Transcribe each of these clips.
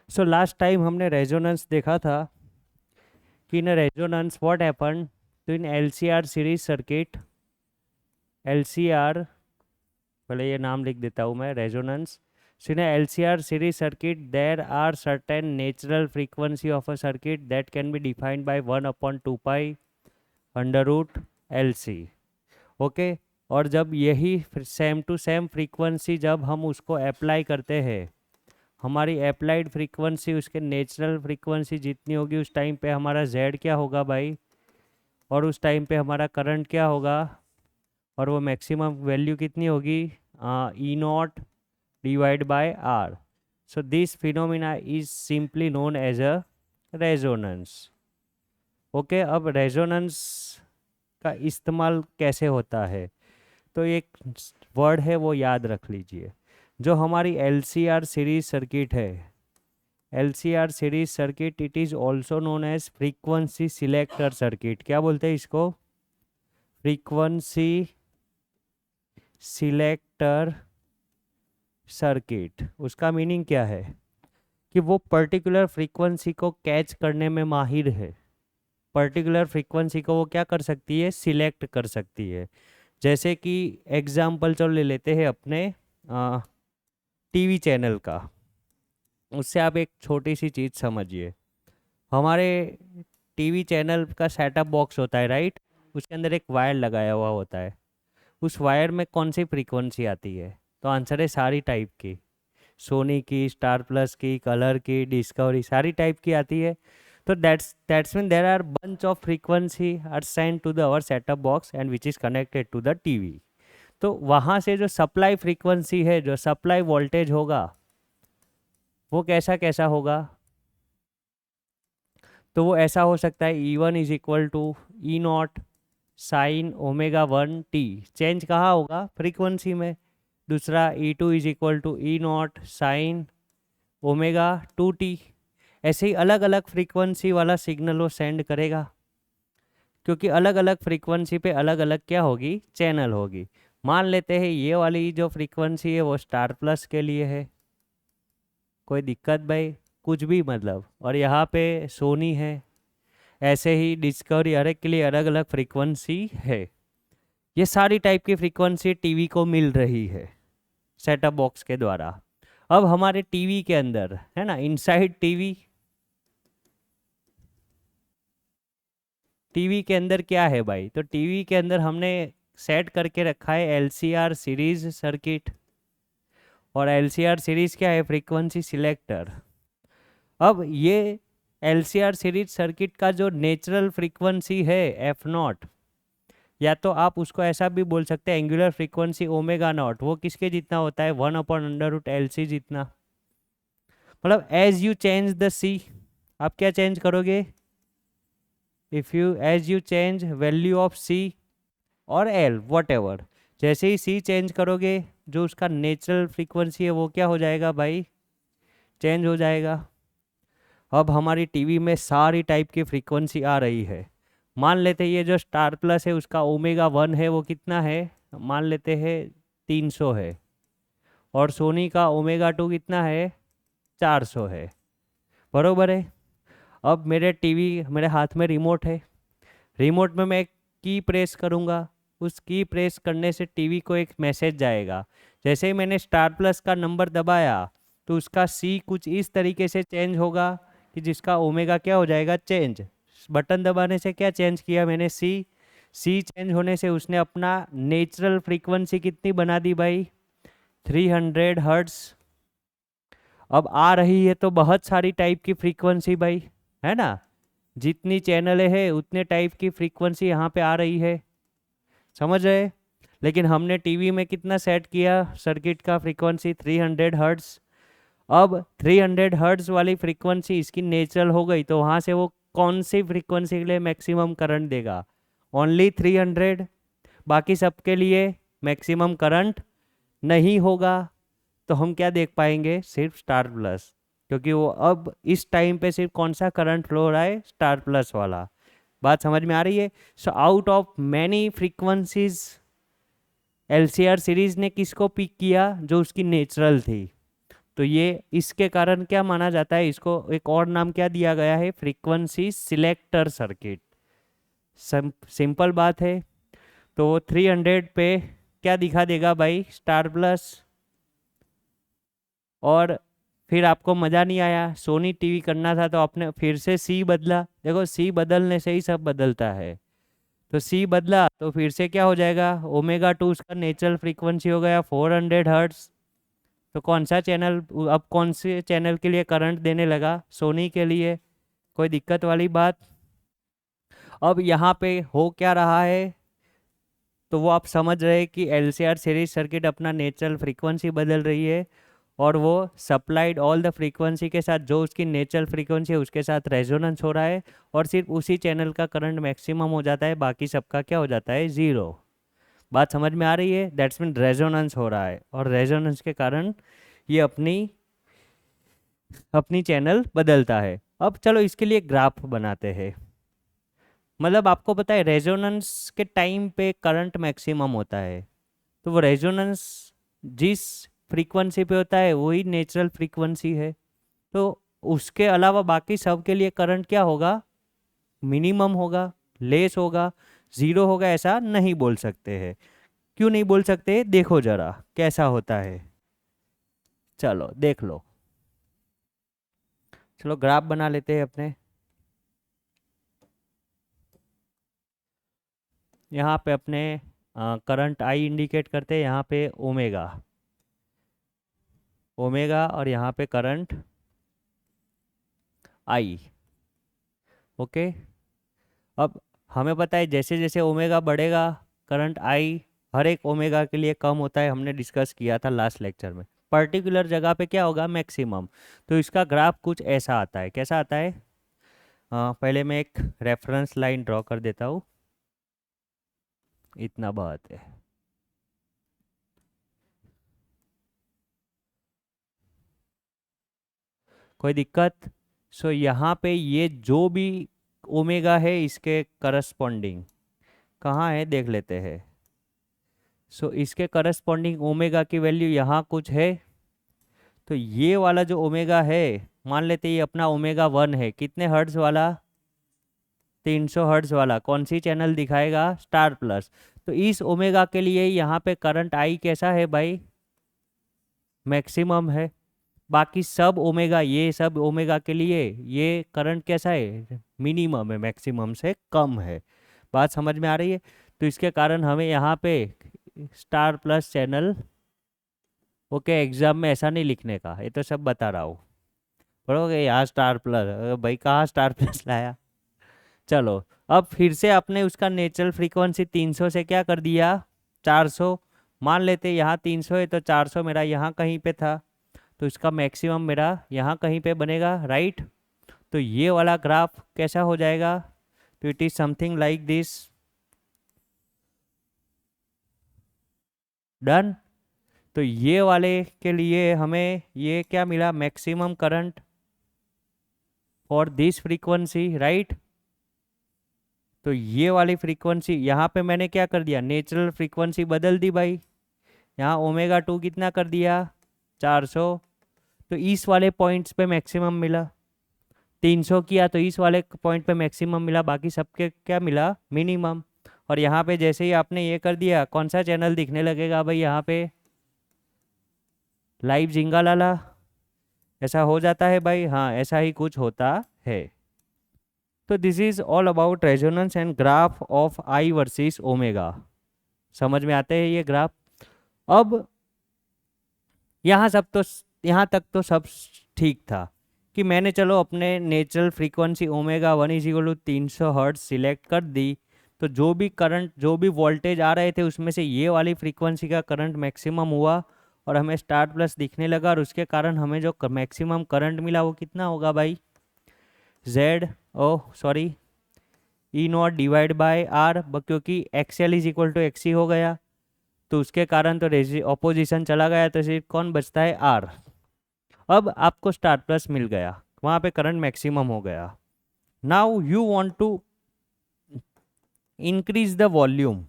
So last time हमने resonance देखा था कि इन रेजोनेंस व्हाट हैपन तो इन एलसीआर सीरीज सर्किट एलसीआर, पहले ये नाम लिख देता हूँ मैं, resonance. So in a LCR series circuit, there are certain natural frequency of a circuit that can be defined by 1 upon 2 pi under root L C. Okay. और जब यही सेम टू सेम फ्रीक्वेंसी जब हम उसको apply करते हैं, हमारी applied frequency उसके नेचुरल फ्रीक्वेंसी जितनी होगी उस टाइम पे हमारा जेड क्या होगा भाई, और उस टाइम पे हमारा करंट क्या होगा, और वो मैक्सिमम वैल्यू कितनी होगी, E not divide by R. So this phenomena is simply known as a resonance. Okay. अब रेजोनेंस का इस्तेमाल कैसे होता है, तो एक वर्ड है वो याद रख लीजिए. जो हमारी एलसीआर सीरीज सर्किट है, LCR series circuit, it is also known as frequency selector circuit. क्या बोलते हैं इसको? Frequency selector circuit. उसका मीनिंग क्या है कि वो पर्टिकुलर फ्रीक्वेंसी को कैच करने में माहिर है. पर्टिकुलर फ्रीक्वेंसी को वो क्या कर सकती है, सिलेक्ट कर सकती है. जैसे कि एग्जाम्पल चलो ले लेते हैं अपने टीवी चैनल का. उससे आप एक छोटी सी चीज़ समझिए. हमारे टीवी चैनल का सेटअप बॉक्स होता है, राइट. उसके अंदर एक वायर लगाया हुआ होता है. उस वायर में कौन सी फ्रीक्वेंसी आती है? तो आंसर है सारी टाइप की. सोनी की, स्टार प्लस की, कलर की, डिस्कवरी, सारी टाइप की आती है. तो that's mean there are bunch of frequency are send to the our setup box and which is connected to the TV. तो वहाँ से जो सप्लाई फ्रीक्वेंसी है, जो सप्लाई वोल्टेज होगा, वो कैसा कैसा होगा? तो वो ऐसा हो सकता है E1 is equal to E not sine omega 1 T. Change कहाँ होगा? फ्रीक्वेंसी में. दूसरा E2 is equal to E not sine omega 2 T. ऐसे ही अलग अलग फ्रीक्वेंसी वाला सिग्नल वो सेंड करेगा, क्योंकि अलग अलग फ्रीक्वेंसी पे अलग अलग क्या होगी, चैनल होगी. मान लेते हैं ये वाली जो फ्रीक्वेंसी है वो स्टार प्लस के लिए है, कोई दिक्कत भाई? कुछ भी मतलब. और यहाँ पे सोनी है. ऐसे ही डिस्कवरी, हर एक के लिए अलग अलग फ्रीक्वेंसी है. ये सारी टाइप की फ्रीक्वेंसी टीवी को मिल रही है सेटअप बॉक्स के द्वारा. अब हमारे टीवी के अंदर है ना, इनसाइड टीवी, टीवी के अंदर क्या है भाई? तो टीवी के अंदर हमने सेट करके रखा है एलसीआर सीरीज सर्किट. और एलसीआर सीरीज क्या है? Frequency selector. अब ये एलसीआर सीरीज सर्किट का जो नेचुरल फ्रीक्वेंसी है एफ नॉट, या तो आप उसको ऐसा भी बोल सकते हैं एंगुलर फ्रीक्वेंसी ओमेगा नॉट, वो किसके जितना होता है? 1/√LC जितना. मतलब as you change the C, आप क्या चेंज करोगे? If you as you change value of C और एल वट एवर, जैसे ही सी चेंज करोगे जो उसका नेचुरल फ्रीक्वेंसी है वो क्या हो जाएगा भाई? चेंज हो जाएगा. अब हमारी टीवी में सारी टाइप की फ्रीक्वेंसी आ रही है. मान लेते हैं ये जो स्टार प्लस है उसका ओमेगा 1 है वो कितना है? मान लेते हैं 300 है. और सोनी का ओमेगा 2 कितना है? 400 है. बरोबर है. अब मेरे टीवी, मेरे हाथ में रिमोट है. रिमोट में मैं एक की प्रेस करूँगा. उस की प्रेस करने से टीवी को एक मैसेज जाएगा. जैसे ही मैंने स्टार प्लस का नंबर दबाया तो उसका सी कुछ इस तरीके से चेंज होगा कि जिसका ओमेगा क्या हो जाएगा, चेंज. बटन दबाने से क्या चेंज किया मैंने? सी. सी चेंज होने से उसने अपना नेचुरल फ्रीक्वेंसी कितनी बना दी भाई? 300 हर्ट्स. अब आ रही है तो बहुत सारी टाइप की फ्रीक्वेंसी भाई, है ना. जितनी चैनलें हैं उतने टाइप की फ्रीक्वेंसी यहाँ पे आ रही है. समझ रहे? लेकिन हमने टीवी में कितना सेट किया सर्किट का फ्रीक्वेंसी? 300 हर्ट्स. अब 300 हर्ट्स वाली फ्रीक्वेंसी इसकी नेचुरल हो गई, तो वहाँ से वो कौन सी फ्रीक्वेंसी के लिए मैक्सिमम करंट देगा? ओनली 300. बाकी सबके लिए मैक्सिमम करंट नहीं होगा. तो हम क्या देख पाएंगे? सिर्फ स्टार प्लस, क्योंकि वो अब इस टाइम पे सिर्फ कौन सा करंट फ्लो हो रहा है? स्टार प्लस वाला. बात समझ में आ रही है? So out of many frequencies LCR series ने किसको पिक किया? जो उसकी नेचुरल थी. तो ये इसके कारण क्या माना जाता है, इसको एक और नाम क्या दिया गया है, फ्रीक्वेंसी सिलेक्टर सर्किट। सिंपल बात है। तो वो 300 पे क्या दिखा देगा भाई, स्टार प्लस। और फिर आपको मज़ा नहीं आया, सोनी टीवी करना था तो आपने फिर से सी बदला। देखो सी बदलने से ही सब बदलता है। तो सी बदला तो फिर से क्या हो जाएगा, ओमेगा 2 उसका नेचुरल फ्रीक्वेंसी हो गया 400 हर्ट्स। तो कौन सा चैनल, अब कौन से चैनल के लिए करंट देने लगा, सोनी के लिए। कोई दिक्कत वाली बात। अब यहाँ पे हो क्या रहा है, तो वो आप समझ रहे हैं कि एलसीआर सीरीज सर्किट अपना नेचुरल फ्रीक्वेंसी बदल रही है, और वो सप्लाइड ऑल द फ्रीक्वेंसी के साथ, जो उसकी नेचुरल फ्रीक्वेंसी है उसके साथ रेजोनेंस हो रहा है, और सिर्फ उसी चैनल का करंट मैक्सिमम हो जाता है, बाकी सबका क्या हो जाता है, ज़ीरो। बात समझ में आ रही है, दैट्स मीन रेजोनेंस हो रहा है, और रेजोनेंस के कारण ये अपनी अपनी चैनल बदलता है। अब चलो इसके लिए ग्राफ बनाते हैं। मतलब आपको पता है रेजोनेंस के टाइम पे करंट मैक्सिमम होता है, तो वो रेजोनेंस जिस फ्रीक्वेंसी पे होता है वही नेचुरल फ्रीक्वेंसी है। तो उसके अलावा बाकी सब के लिए करंट क्या होगा, मिनिमम होगा, लेस होगा, ज़ीरो होगा, ऐसा नहीं बोल सकते हैं। क्यों नहीं बोल सकते, देखो जरा कैसा होता है। चलो देख लो। चलो ग्राफ बना लेते हैं अपने। यहाँ पे अपने करंट आई इंडिकेट करते हैं, यहाँ पे ओमेगा, ओमेगा, और यहाँ पे करंट आई। ओके। अब हमें पता है जैसे जैसे ओमेगा बढ़ेगा, करंट आई हर एक ओमेगा के लिए कम होता है, हमने डिस्कस किया था लास्ट लेक्चर में। पर्टिकुलर जगह पे क्या होगा, मैक्सिमम। तो इसका ग्राफ कुछ ऐसा आता है, कैसा आता है। पहले मैं एक रेफरेंस लाइन ड्रॉ कर देता हूँ, इतना बहुत है। कोई दिक्कत। सो यहाँ पे ये जो भी ओमेगा है इसके करस्पॉन्डिंग कहाँ है देख लेते हैं। सो इसके करस्पॉन्डिंग ओमेगा की वैल्यू यहाँ कुछ है। तो ये वाला जो ओमेगा है, मान लेते ये अपना ओमेगा 1 है, कितने हर्ट्ज वाला, 300 हर्ट्ज वाला। कौन सी चैनल दिखाएगा, स्टार प्लस। तो इस ओमेगा के लिए यहाँ पे करंट आई कैसा है भाई, मैक्सिमम है। बाकी सब ओमेगा, ये सब ओमेगा के लिए ये करंट कैसा है, मिनिमम है, मैक्सिमम से कम है। बात समझ में आ रही है। तो इसके कारण हमें यहाँ पे star plus channel, okay, exam में ऐसा नहीं लिखने का, ये तो सब बता रहा हूँ। बोलोगे यहाँ स्टार प्लस, भाई कहाँ स्टार प्लस लाया। चलो अब फिर से आपने उसका नेचुरल फ्रीक्वेंसी 300 से क्या कर दिया, 400। मान लेते यहाँ 300 है तो 400 मेरा यहाँ कहीं पे था, तो इसका मैक्सिमम मेरा यहाँ कहीं पे बनेगा, राइट। तो ये वाला ग्राफ कैसा हो जाएगा, तो it is something like this. Done. तो ये वाले के लिए हमें ये क्या मिला, maximum current for this frequency, right. तो ये वाली फ्रीक्वेंसी यहाँ पे मैंने क्या कर दिया, नेचुरल फ्रीक्वेंसी बदल दी भाई। यहाँ ओमेगा 2 कितना कर दिया, 400। तो इस वाले पॉइंट्स पे मैक्सिमम मिला, 300 किया तो इस वाले पॉइंट पे मैक्सिमम मिला, बाकी सबके क्या मिला, मिनिमम। और यहाँ पे जैसे ही आपने ये कर दिया, कौन सा चैनल दिखने लगेगा भाई यहाँ पे, लाइव जिंगा लाला। ऐसा हो जाता है भाई, हाँ ऐसा ही कुछ होता है। तो this is all about resonance and graph of I versus omega. समझ में आते हैं ये ग्राफ। अब यहाँ सब तो, यहाँ तक तो सब ठीक था कि मैंने चलो अपने natural frequency omega 1 is equal to 300 hertz select कर दी। तो जो भी करंट, जो भी वोल्टेज आ रहे थे उसमें से ये वाली फ्रीक्वेंसी का करंट मैक्सिमम हुआ, और हमें स्टार प्लस दिखने लगा, और उसके कारण हमें जो मैक्सिमम करंट मिला वो कितना होगा भाई, Z, oh sorry, E not divide by R, क्योंकि XL is equal to XC हो गया, तो उसके कारण तो ऑपोजिशन चला गया, तो सिर्फ कौन बचता है, आर। अब आपको स्टार प्लस मिल गया, वहाँ पे करंट मैक्सिमम हो गया। Now you want to increase the volume.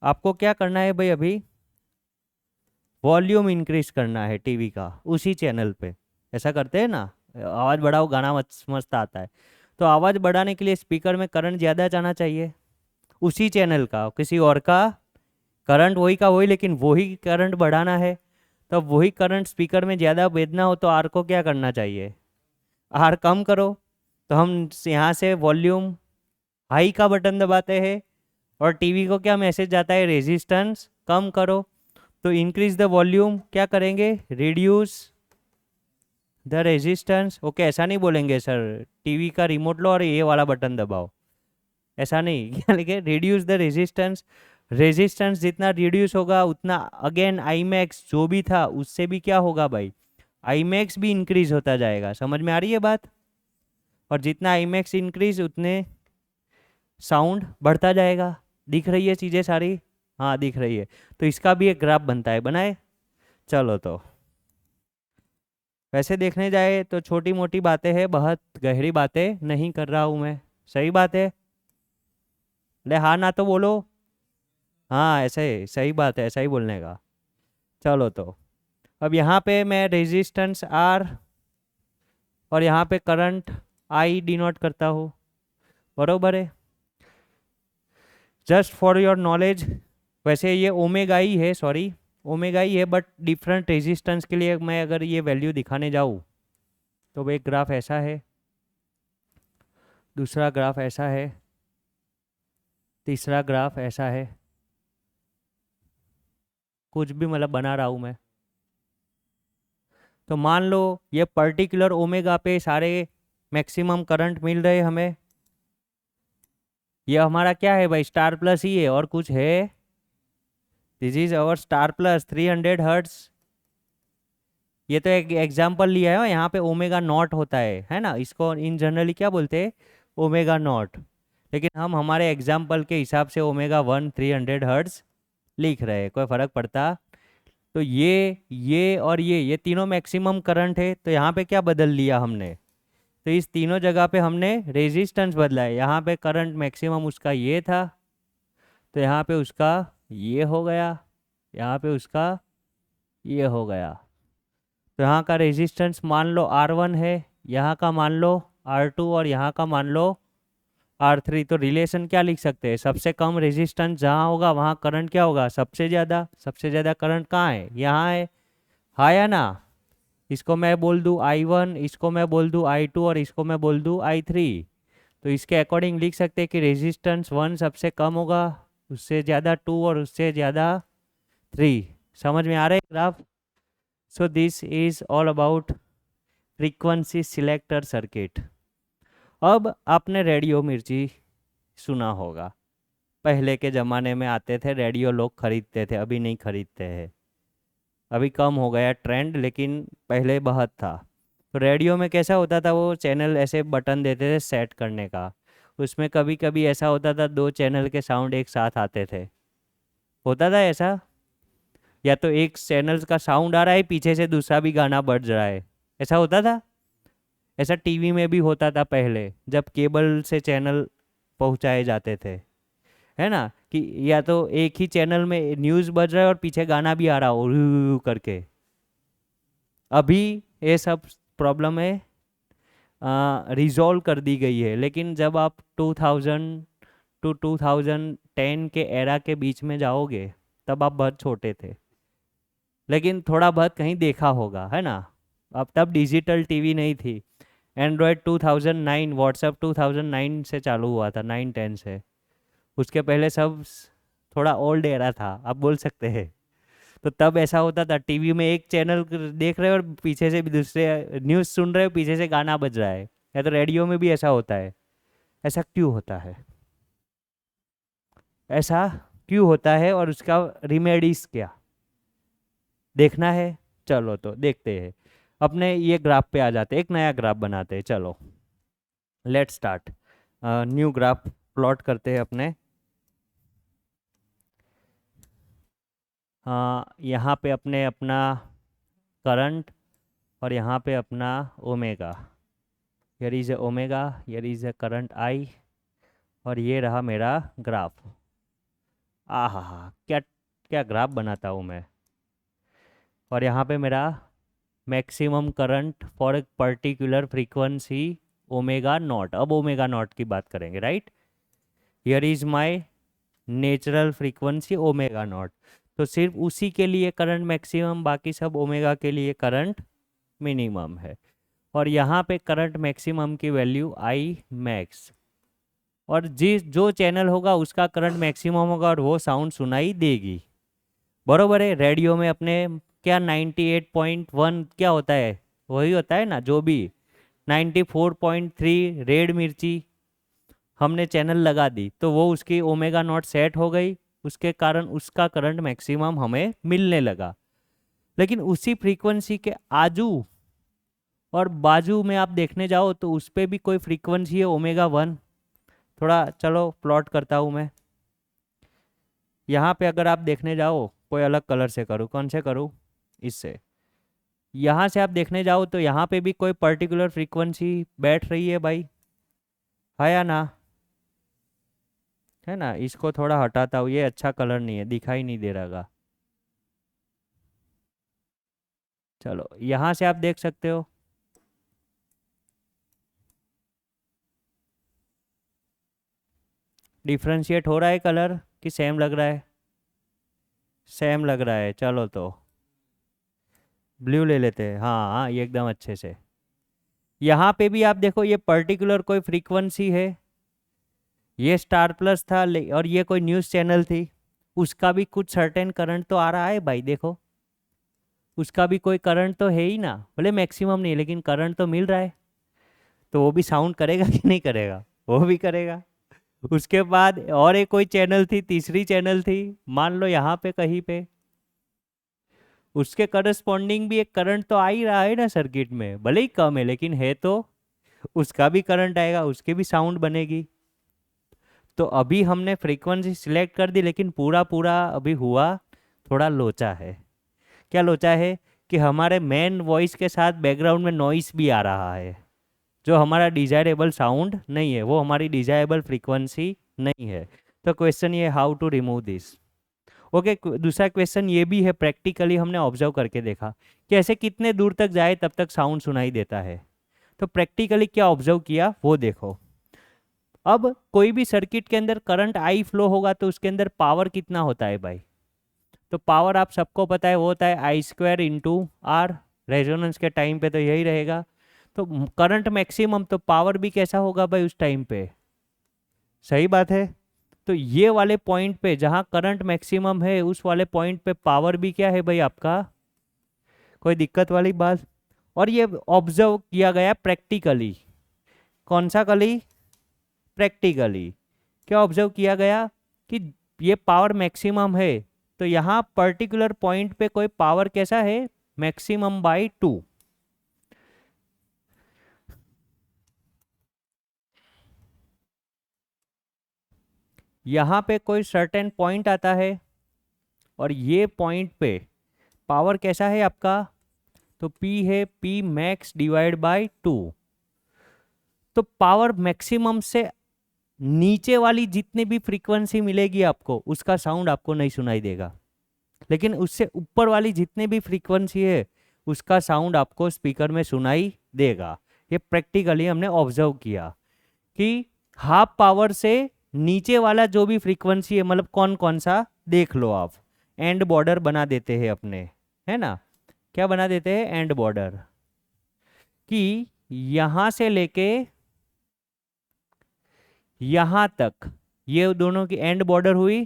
आपको क्या करना है भाई, अभी वॉल्यूम इंक्रीज करना है टीवी का उसी चैनल पे, ऐसा करते हैं ना, आवाज़ बढ़ाओ गाना मस्त मस्त आता है। तो आवाज़ बढ़ाने के लिए स्पीकर में करंट ज़्यादा जाना चाहिए, उसी चैनल का, किसी और का करंट वही का वही, लेकिन वही करंट बढ़ाना है। तो वही करंट स्पीकर में ज़्यादा भेजना हो तो आर को क्या करना चाहिए, आर कम करो। तो हम यहाँ से वॉल्यूम हाई का बटन दबाते हैं और टीवी को क्या मैसेज जाता है, रेजिस्टेंस कम करो। तो इंक्रीज द वॉल्यूम क्या करेंगे, रिड्यूस द रेजिस्टेंस। ओके, ऐसा नहीं बोलेंगे सर टीवी का रिमोट लो और ये वाला बटन दबाओ, ऐसा नहीं क्या लिखे, रिड्यूस द रेजिस्टेंस। रेजिस्टेंस जितना रिड्यूस होगा उतना अगेन आई मैक्स जो भी था उससे भी क्या होगा भाई, आई मैक्स भी इंक्रीज होता जाएगा। समझ में आ रही है बात। और जितना आई मैक्स इंक्रीज उतने साउंड बढ़ता जाएगा। दिख रही है चीज़ें सारी, हाँ दिख रही है। तो इसका भी एक ग्राफ बनता है, बनाए। चलो तो वैसे देखने जाए तो छोटी मोटी बातें हैं, बहुत गहरी बातें नहीं कर रहा हूँ मैं, सही बात है। ले हाँ ना तो बोलो, हाँ ऐसे ही सही बात है, ऐसा ही बोलने का। चलो तो अब यहाँ पे मैं रेजिस्टेंस आर और यहाँ पे करंट आई डिनोट करता हूँ, बरोबर है। जस्ट फॉर योर नॉलेज, वैसे ये ओमेगा ही है, सॉरी ओमेगा ही है, बट डिफरेंट रेजिस्टेंस के लिए मैं अगर ये वैल्यू दिखाने जाऊँ तो एक ग्राफ ऐसा है, दूसरा ग्राफ ऐसा है, तीसरा ग्राफ ऐसा है, कुछ भी मतलब बना रहा हूँ मैं। तो मान लो ये पर्टिकुलर ओमेगा पे सारे मैक्सिमम करंट मिल रहे हमें। ये हमारा क्या है भाई, स्टार प्लस ही है और कुछ है। This is our Star Plus 300 hertz. ये तो एक एग्जांपल लिया है, यहाँ पे ओमेगा नॉट होता है ना, इसको इन जनरली क्या बोलते हैं, ओमेगा नॉट। लेकिन हम हमारे एग्जाम्पल के हिसाब से ओमेगा 1 300 हर्ट्स लिख रहे हैं, कोई फ़र्क पड़ता। तो ये और ये तीनों मैक्सिमम करंट है। तो यहाँ पे क्या बदल लिया हमने, तो इस तीनों जगह पे हमने रेजिस्टेंस बदला है। यहाँ पे करंट मैक्सिमम उसका ये था, तो यहाँ पे उसका ये हो गया, यहाँ पे उसका ये हो गया। तो यहाँ का रेजिस्टेंस मान लो R1 है, यहाँ का मान लो R2 और यहाँ का मान लो R3। तो रिलेशन क्या लिख सकते हैं, सबसे कम रेजिस्टेंस जहाँ होगा वहाँ करंट क्या होगा, सबसे ज़्यादा। सबसे ज़्यादा करंट कहाँ है, यहाँ है, हाँ या ना। इसको मैं बोल दूँ I1, इसको मैं बोल दूँ I2 और इसको मैं बोल दूँ I3। तो इसके अकॉर्डिंग लिख सकते हैं कि रेजिस्टेंस 1 सबसे कम होगा, उससे ज़्यादा 2 और उससे ज़्यादा 3। समझ में आ रहा है graph. So this is all about frequency selector circuit. अब आपने रेडियो मिर्ची सुना होगा, पहले के ज़माने में आते थे रेडियो, लोग खरीदते थे, अभी नहीं खरीदते हैं, अभी कम हो गया ट्रेंड, लेकिन पहले बहुत था। तो रेडियो में कैसा होता था, वो चैनल ऐसे बटन देते थे सेट करने का, उसमें कभी कभी ऐसा होता था 2 चैनल के साउंड एक साथ आते थे, होता था ऐसा। या तो एक चैनल का साउंड आ रहा है, पीछे से दूसरा भी गाना बज रहा है, ऐसा होता था। ऐसा टीवी में भी होता था पहले, जब केबल से चैनल पहुंचाए जाते थे, है ना, कि या तो एक ही चैनल में न्यूज़ बज रहा है और पीछे गाना भी आ रहा हो करके। अभी ये सब प्रॉब्लम है रिजॉल्व कर दी गई है। लेकिन जब आप 2000 टू 2010 के एरा के बीच में जाओगे, तब आप बहुत छोटे थे, लेकिन थोड़ा बहुत कहीं देखा होगा, है ना। अब तब डिजिटल टीवी नहीं थी, एंड्रॉयड 2009, व्हाट्सएप 2009 से चालू हुआ था, 9-10 से। उसके पहले सब थोड़ा ओल्ड एरा था, आप बोल सकते हैं। तो तब ऐसा होता था, टीवी में एक चैनल देख रहे हो और पीछे से भी दूसरे न्यूज़ सुन रहे हो, पीछे से गाना बज रहा है। या तो रेडियो में भी ऐसा होता है। ऐसा क्यों होता है, ऐसा क्यों होता है और उसका रिमेडीज क्या देखना है। चलो तो देखते हैं, अपने ये ग्राफ पे आ जाते हैं, एक नया ग्राफ बनाते हैं। चलो let start, new graph plot करते हैं अपने। हाँ, यहाँ पे अपने अपना करंट और यहाँ पे अपना omega. Here is a omega, here is a current I, और ये रहा मेरा ग्राफ। आहा हा, क्या क्या ग्राफ बनाता हूँ मैं। और यहाँ पे मेरा मैक्सिमम करंट फॉर एक पर्टिकुलर फ्रीक्वेंसी ओमेगा नॉट। अब ओमेगा नॉट की बात करेंगे, right. Here is my natural frequency omega naught. तो सिर्फ उसी के लिए करंट मैक्सिमम, बाकी सब ओमेगा के लिए करंट मिनिमम है। और यहाँ पे करंट मैक्सिमम की वैल्यू आई मैक्स, और जिस जो चैनल होगा उसका करंट मैक्सिमम होगा और वो साउंड सुनाई देगी। बरोबर है। रेडियो में अपने क्या 98.1 क्या होता है, वही होता है ना। जो भी 94.3 रेड मिर्ची हमने चैनल लगा दी तो वो उसकी ओमेगा नॉट सेट हो गई, उसके कारण उसका करंट मैक्सिमम हमें मिलने लगा। लेकिन उसी फ्रीक्वेंसी के आजू और बाजू में आप देखने जाओ तो उस पर भी कोई फ्रीक्वेंसी है ओमेगा 1। थोड़ा चलो प्लॉट करता हूँ मैं। यहाँ पे अगर आप देखने जाओ, कोई अलग कलर से करूँ, कौन से करूँ, इससे। यहाँ से आप देखने जाओ तो यहाँ पे भी कोई पर्टिकुलर फ्रीक्वेंसी बैठ रही है भाई, है या ना, है ना। इसको थोड़ा हटाता हूँ, ये अच्छा कलर नहीं है, दिखाई नहीं दे रहा। चलो यहाँ से आप देख सकते हो, डिफ्रेंशिएट हो रहा है कलर कि सेम लग रहा है? सेम लग रहा है। चलो तो ब्लू ले लेते हैं। हाँ हाँ, ये एकदम अच्छे से। यहाँ पे भी आप देखो, ये पर्टिकुलर कोई फ्रीक्वेंसी है, ये स्टार प्लस था और ये कोई न्यूज़ चैनल थी, उसका भी कुछ सर्टेन करंट तो आ रहा है भाई। देखो उसका भी कोई करंट तो है ही ना, भले मैक्सिमम नहीं लेकिन करंट तो मिल रहा है। तो वो भी साउंड करेगा कि नहीं करेगा? वो भी करेगा। उसके बाद और एक कोई चैनल थी, तीसरी चैनल थी, मान लो यहाँ पे कहीं पे, उसके करस्पॉन्डिंग भी एक करंट तो आ ही रहा है ना सर्किट में, भले ही कम है लेकिन है तो। उसका भी करंट आएगा, उसके भी साउंड बनेगी। तो अभी हमने फ्रीक्वेंसी सिलेक्ट कर दी लेकिन पूरा पूरा अभी हुआ थोड़ा लोचा है। क्या लोचा है कि हमारे मेन वॉइस के साथ बैकग्राउंड में नॉइस भी आ रहा है, जो हमारा डिजायरेबल साउंड नहीं है, वो हमारी डिजायरेबल फ्रीक्वेंसी नहीं है। तो क्वेश्चन ये, how to remove this. Okay, दूसरा क्वेश्चन ये भी है, प्रैक्टिकली हमने ऑब्जर्व करके देखा कि ऐसे कितने दूर तक जाए तब तक साउंड सुनाई देता है। तो प्रैक्टिकली क्या ऑब्जर्व किया वो देखो। अब कोई भी सर्किट के अंदर करंट आई फ्लो होगा तो उसके अंदर पावर कितना होता है भाई? तो पावर आप सबको पता है, वो होता है आई स्क्वायर इंटू आर। रेजोनेंस के टाइम पे तो यही रहेगा। तो करंट मैक्सिमम, तो पावर भी कैसा होगा भाई उस टाइम पे? सही बात है। तो ये वाले पॉइंट पे जहाँ करंट मैक्सिमम है उस वाले पॉइंट पे पावर भी क्या है भाई आपका? कोई दिक्कत वाली बात? और ये ऑब्जर्व किया गया प्रैक्टिकली। कौन सा कली? प्रैक्टिकली। क्या ऑब्जर्व किया गया कि ये पावर मैक्सिमम है तो यहाँ पर्टिकुलर पॉइंट पे कोई पावर कैसा है? Maximum by 2। यहाँ पे कोई सर्टेन पॉइंट आता है और ये पॉइंट पे पावर कैसा है आपका? तो P है P मैक्स डिवाइड बाई 2। तो पावर मैक्सिमम से नीचे वाली जितनी भी फ्रीक्वेंसी मिलेगी आपको उसका साउंड आपको नहीं सुनाई देगा, लेकिन उससे ऊपर वाली जितनी भी फ्रीक्वेंसी है उसका साउंड आपको स्पीकर में सुनाई देगा। ये प्रैक्टिकली हमने ऑब्जर्व किया कि हाफ पावर से नीचे वाला जो भी फ्रीक्वेंसी है, मतलब कौन कौन सा देख लो आप, एंड बॉर्डर बना देते हैं अपने, है ना। क्या बना देते हैं? And border. कि यहां से लेके यहां तक, ये दोनों की एंड बॉर्डर हुई,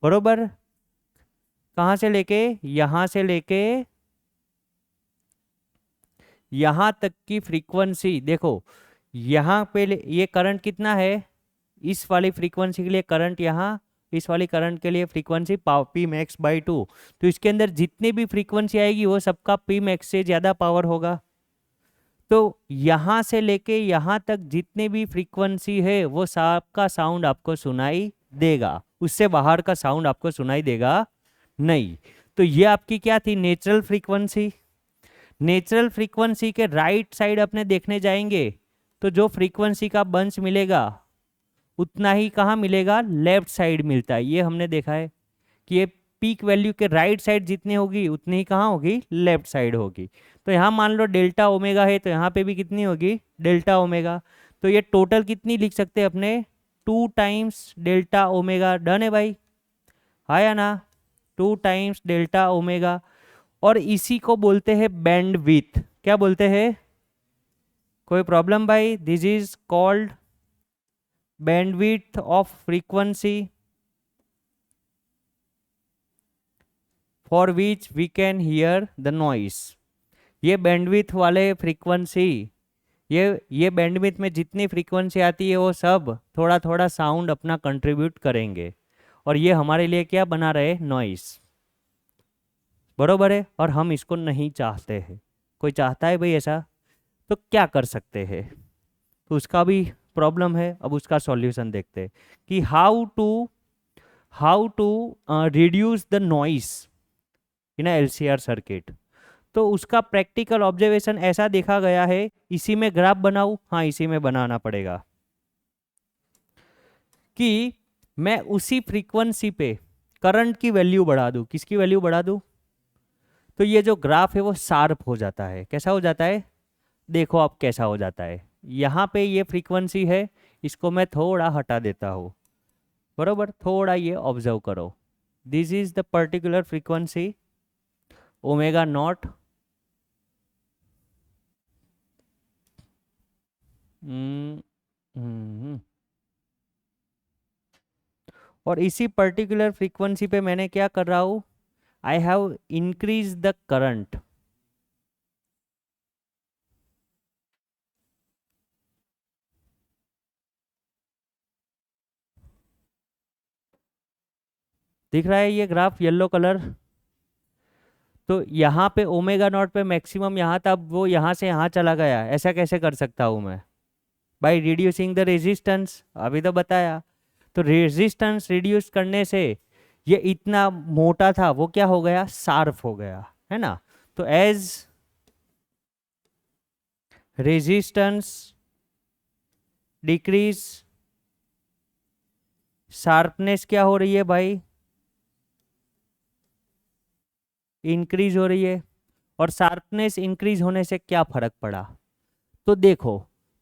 बरोबर। कहां से लेके? यहां से लेके यहां तक की फ्रीक्वेंसी देखो। यहां पे ये करंट कितना है? इस वाली फ्रीक्वेंसी के लिए करंट यहाँ, इस वाली करंट के लिए फ्रीक्वेंसी पी मैक्स बाई 2। तो इसके अंदर जितनी भी फ्रीक्वेंसी आएगी वो सबका पी मैक्स से ज़्यादा पावर होगा। तो यहाँ से लेके यहाँ तक जितने भी फ्रीक्वेंसी है वो सबका साउंड आपको सुनाई देगा, उससे बाहर का साउंड आपको सुनाई देगा नहीं। तो ये आपकी क्या थी? Natural frequency. नेचुरल फ्रीक्वेंसी के राइट साइड अपने देखने जाएंगे तो जो फ्रीक्वेंसी का बंच मिलेगा उतना ही कहाँ मिलेगा? लेफ्ट साइड मिलता है। ये हमने देखा है कि ये पीक वैल्यू के राइट साइड जितनी होगी उतनी ही कहाँ होगी, लेफ्ट साइड होगी। तो यहाँ मान लो डेल्टा ओमेगा है तो यहाँ पे भी कितनी होगी, डेल्टा ओमेगा। तो ये टोटल कितनी लिख सकते हैं अपने, 2 टाइम्स डेल्टा ओमेगा। डन है भाई, हाँ या ना, 2 टाइम्स डेल्टा ओमेगा। और इसी को बोलते हैं बैंडविड्थ। क्या बोलते हैं, कोई प्रॉब्लम भाई, this is called bandwidth of frequency for which we can hear the noise. ये बैंडविड्थ वाले फ्रीक्वेंसी, ये बैंडविड्थ में जितनी फ्रीक्वेंसी आती है वो सब थोड़ा थोड़ा साउंड अपना कंट्रीब्यूट करेंगे, और ये हमारे लिए क्या बना रहे, नॉइस। बरोबर है, और हम इसको नहीं चाहते हैं। कोई चाहता है भाई ऐसा, तो क्या कर सकते हैं, तो उसका भी प्रॉब्लम है। अब उसका सॉल्यूशन देखते हैं कि how to reduce the noise in LCR circuit. तो उसका प्रैक्टिकल ऑब्जर्वेशन ऐसा देखा गया है, इसी में ग्राफ बनाऊं, हाँ इसी में बनाना पड़ेगा, कि मैं उसी फ्रीक्वेंसी पे करंट की वैल्यू बढ़ा दूं। किसकी वैल्यू बढ़ा दूं, तो ये जो ग्राफ है वो शार्प हो जाता है। कैसा हो जाता है, देखो अब कैसा हो जाता है। यहाँ पे ये फ्रीक्वेंसी है, इसको मैं थोड़ा हटा देता हूँ, बरोबर, थोड़ा ये ऑब्जर्व करो। This is the particular frequency omega naught. और इसी पर्टिकुलर फ्रीक्वेंसी पे मैंने क्या कर रहा हूँ, I have increase the current. दिख रहा है ये ग्राफ येलो कलर। तो यहाँ पे ओमेगा नॉट पे मैक्सिमम यहाँ था, अब वो यहाँ से यहाँ चला गया। ऐसा कैसे कर सकता हूँ मैं, बाई रिड्यूसिंग द रेजिस्टेंस, अभी तो बताया। तो रेजिस्टेंस रिड्यूस करने से ये इतना मोटा था वो क्या हो गया, शार्प हो गया, है ना। तो एज रेजिस्टेंस डिक्रीज, शार्पनेस क्या हो रही है भाई, इंक्रीज हो रही है। और शार्पनेस इंक्रीज होने से क्या फर्क पड़ा, तो देखो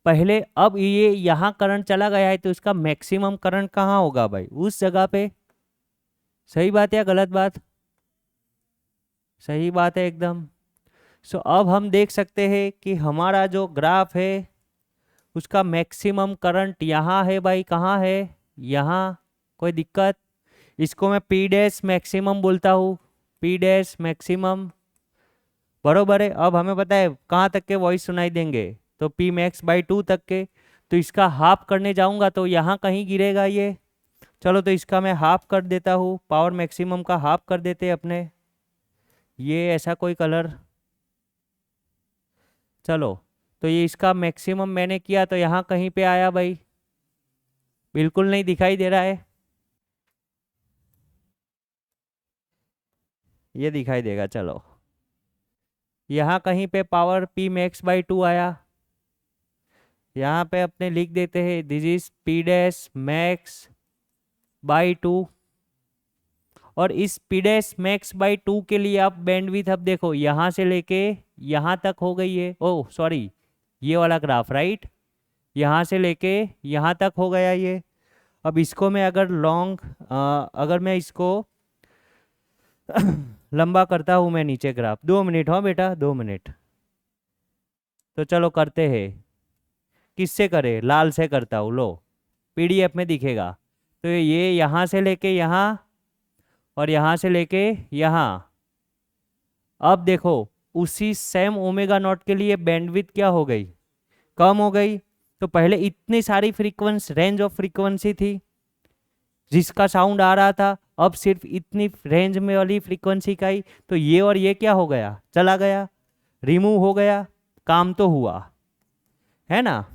पहले, अब ये यहाँ करंट चला गया है तो इसका मैक्सिमम करंट कहाँ होगा भाई, उस जगह पे। सही बात या गलत बात, सही बात है एकदम। सो अब हम देख सकते हैं कि हमारा जो ग्राफ है उसका मैक्सिमम करंट यहाँ है भाई, कहाँ है, यहाँ। कोई दिक्कत, इसको मैं पी डैश मैक्सिमम बोलता हूँ, पी डैश मैक्सिमम, बरोबर है। अब हमें पता है कहाँ तक के वॉइस सुनाई देंगे, तो पी मैक्स बाई 2 तक के। तो इसका हाफ करने जाऊंगा तो यहाँ कहीं गिरेगा ये। चलो तो इसका मैं हाफ कर देता हूँ, पावर मैक्सिमम का हाफ कर देते हैं अपने, ये ऐसा कोई कलर। चलो तो ये इसका मैक्सिमम मैंने किया तो यहाँ कहीं पे आया भाई, बिल्कुल नहीं दिखाई दे रहा है, ये दिखाई देगा। चलो यहाँ कहीं पे पावर पी मैक्स बाई 2 आया, यहाँ पे अपने लिख देते हैं this is P dash max by 2। और इस पी डैश मैक्स बाई 2 के लिए आप बैंडविड्थ, अब देखो यहाँ से लेके यहाँ तक हो गई है, ओह सॉरी ये वाला ग्राफ राइट, यहाँ से लेके यहाँ तक हो गया ये। अब इसको मैं अगर अगर मैं इसको लंबा करता हूँ मैं नीचे ग्राफ, 2 मिनट, हाँ बेटा 2 मिनट। तो चलो करते हैं, किससे करे, लाल से करता हूँ, लो पीडीएफ में दिखेगा। तो ये यहाँ से लेके यहाँ और यहाँ से लेके यहाँ। अब देखो उसी सेम ओमेगा नॉट के लिए बैंडविड्थ क्या हो गई, कम हो गई। तो पहले इतनी सारी फ्रीक्वेंसी, रेंज ऑफ फ्रीक्वेंसी थी जिसका साउंड आ रहा था, अब सिर्फ इतनी रेंज में वाली फ्रीक्वेंसी का ही। तो ये और ये क्या हो गया, चला गया, रिमूव हो गया, काम तो हुआ, है ना।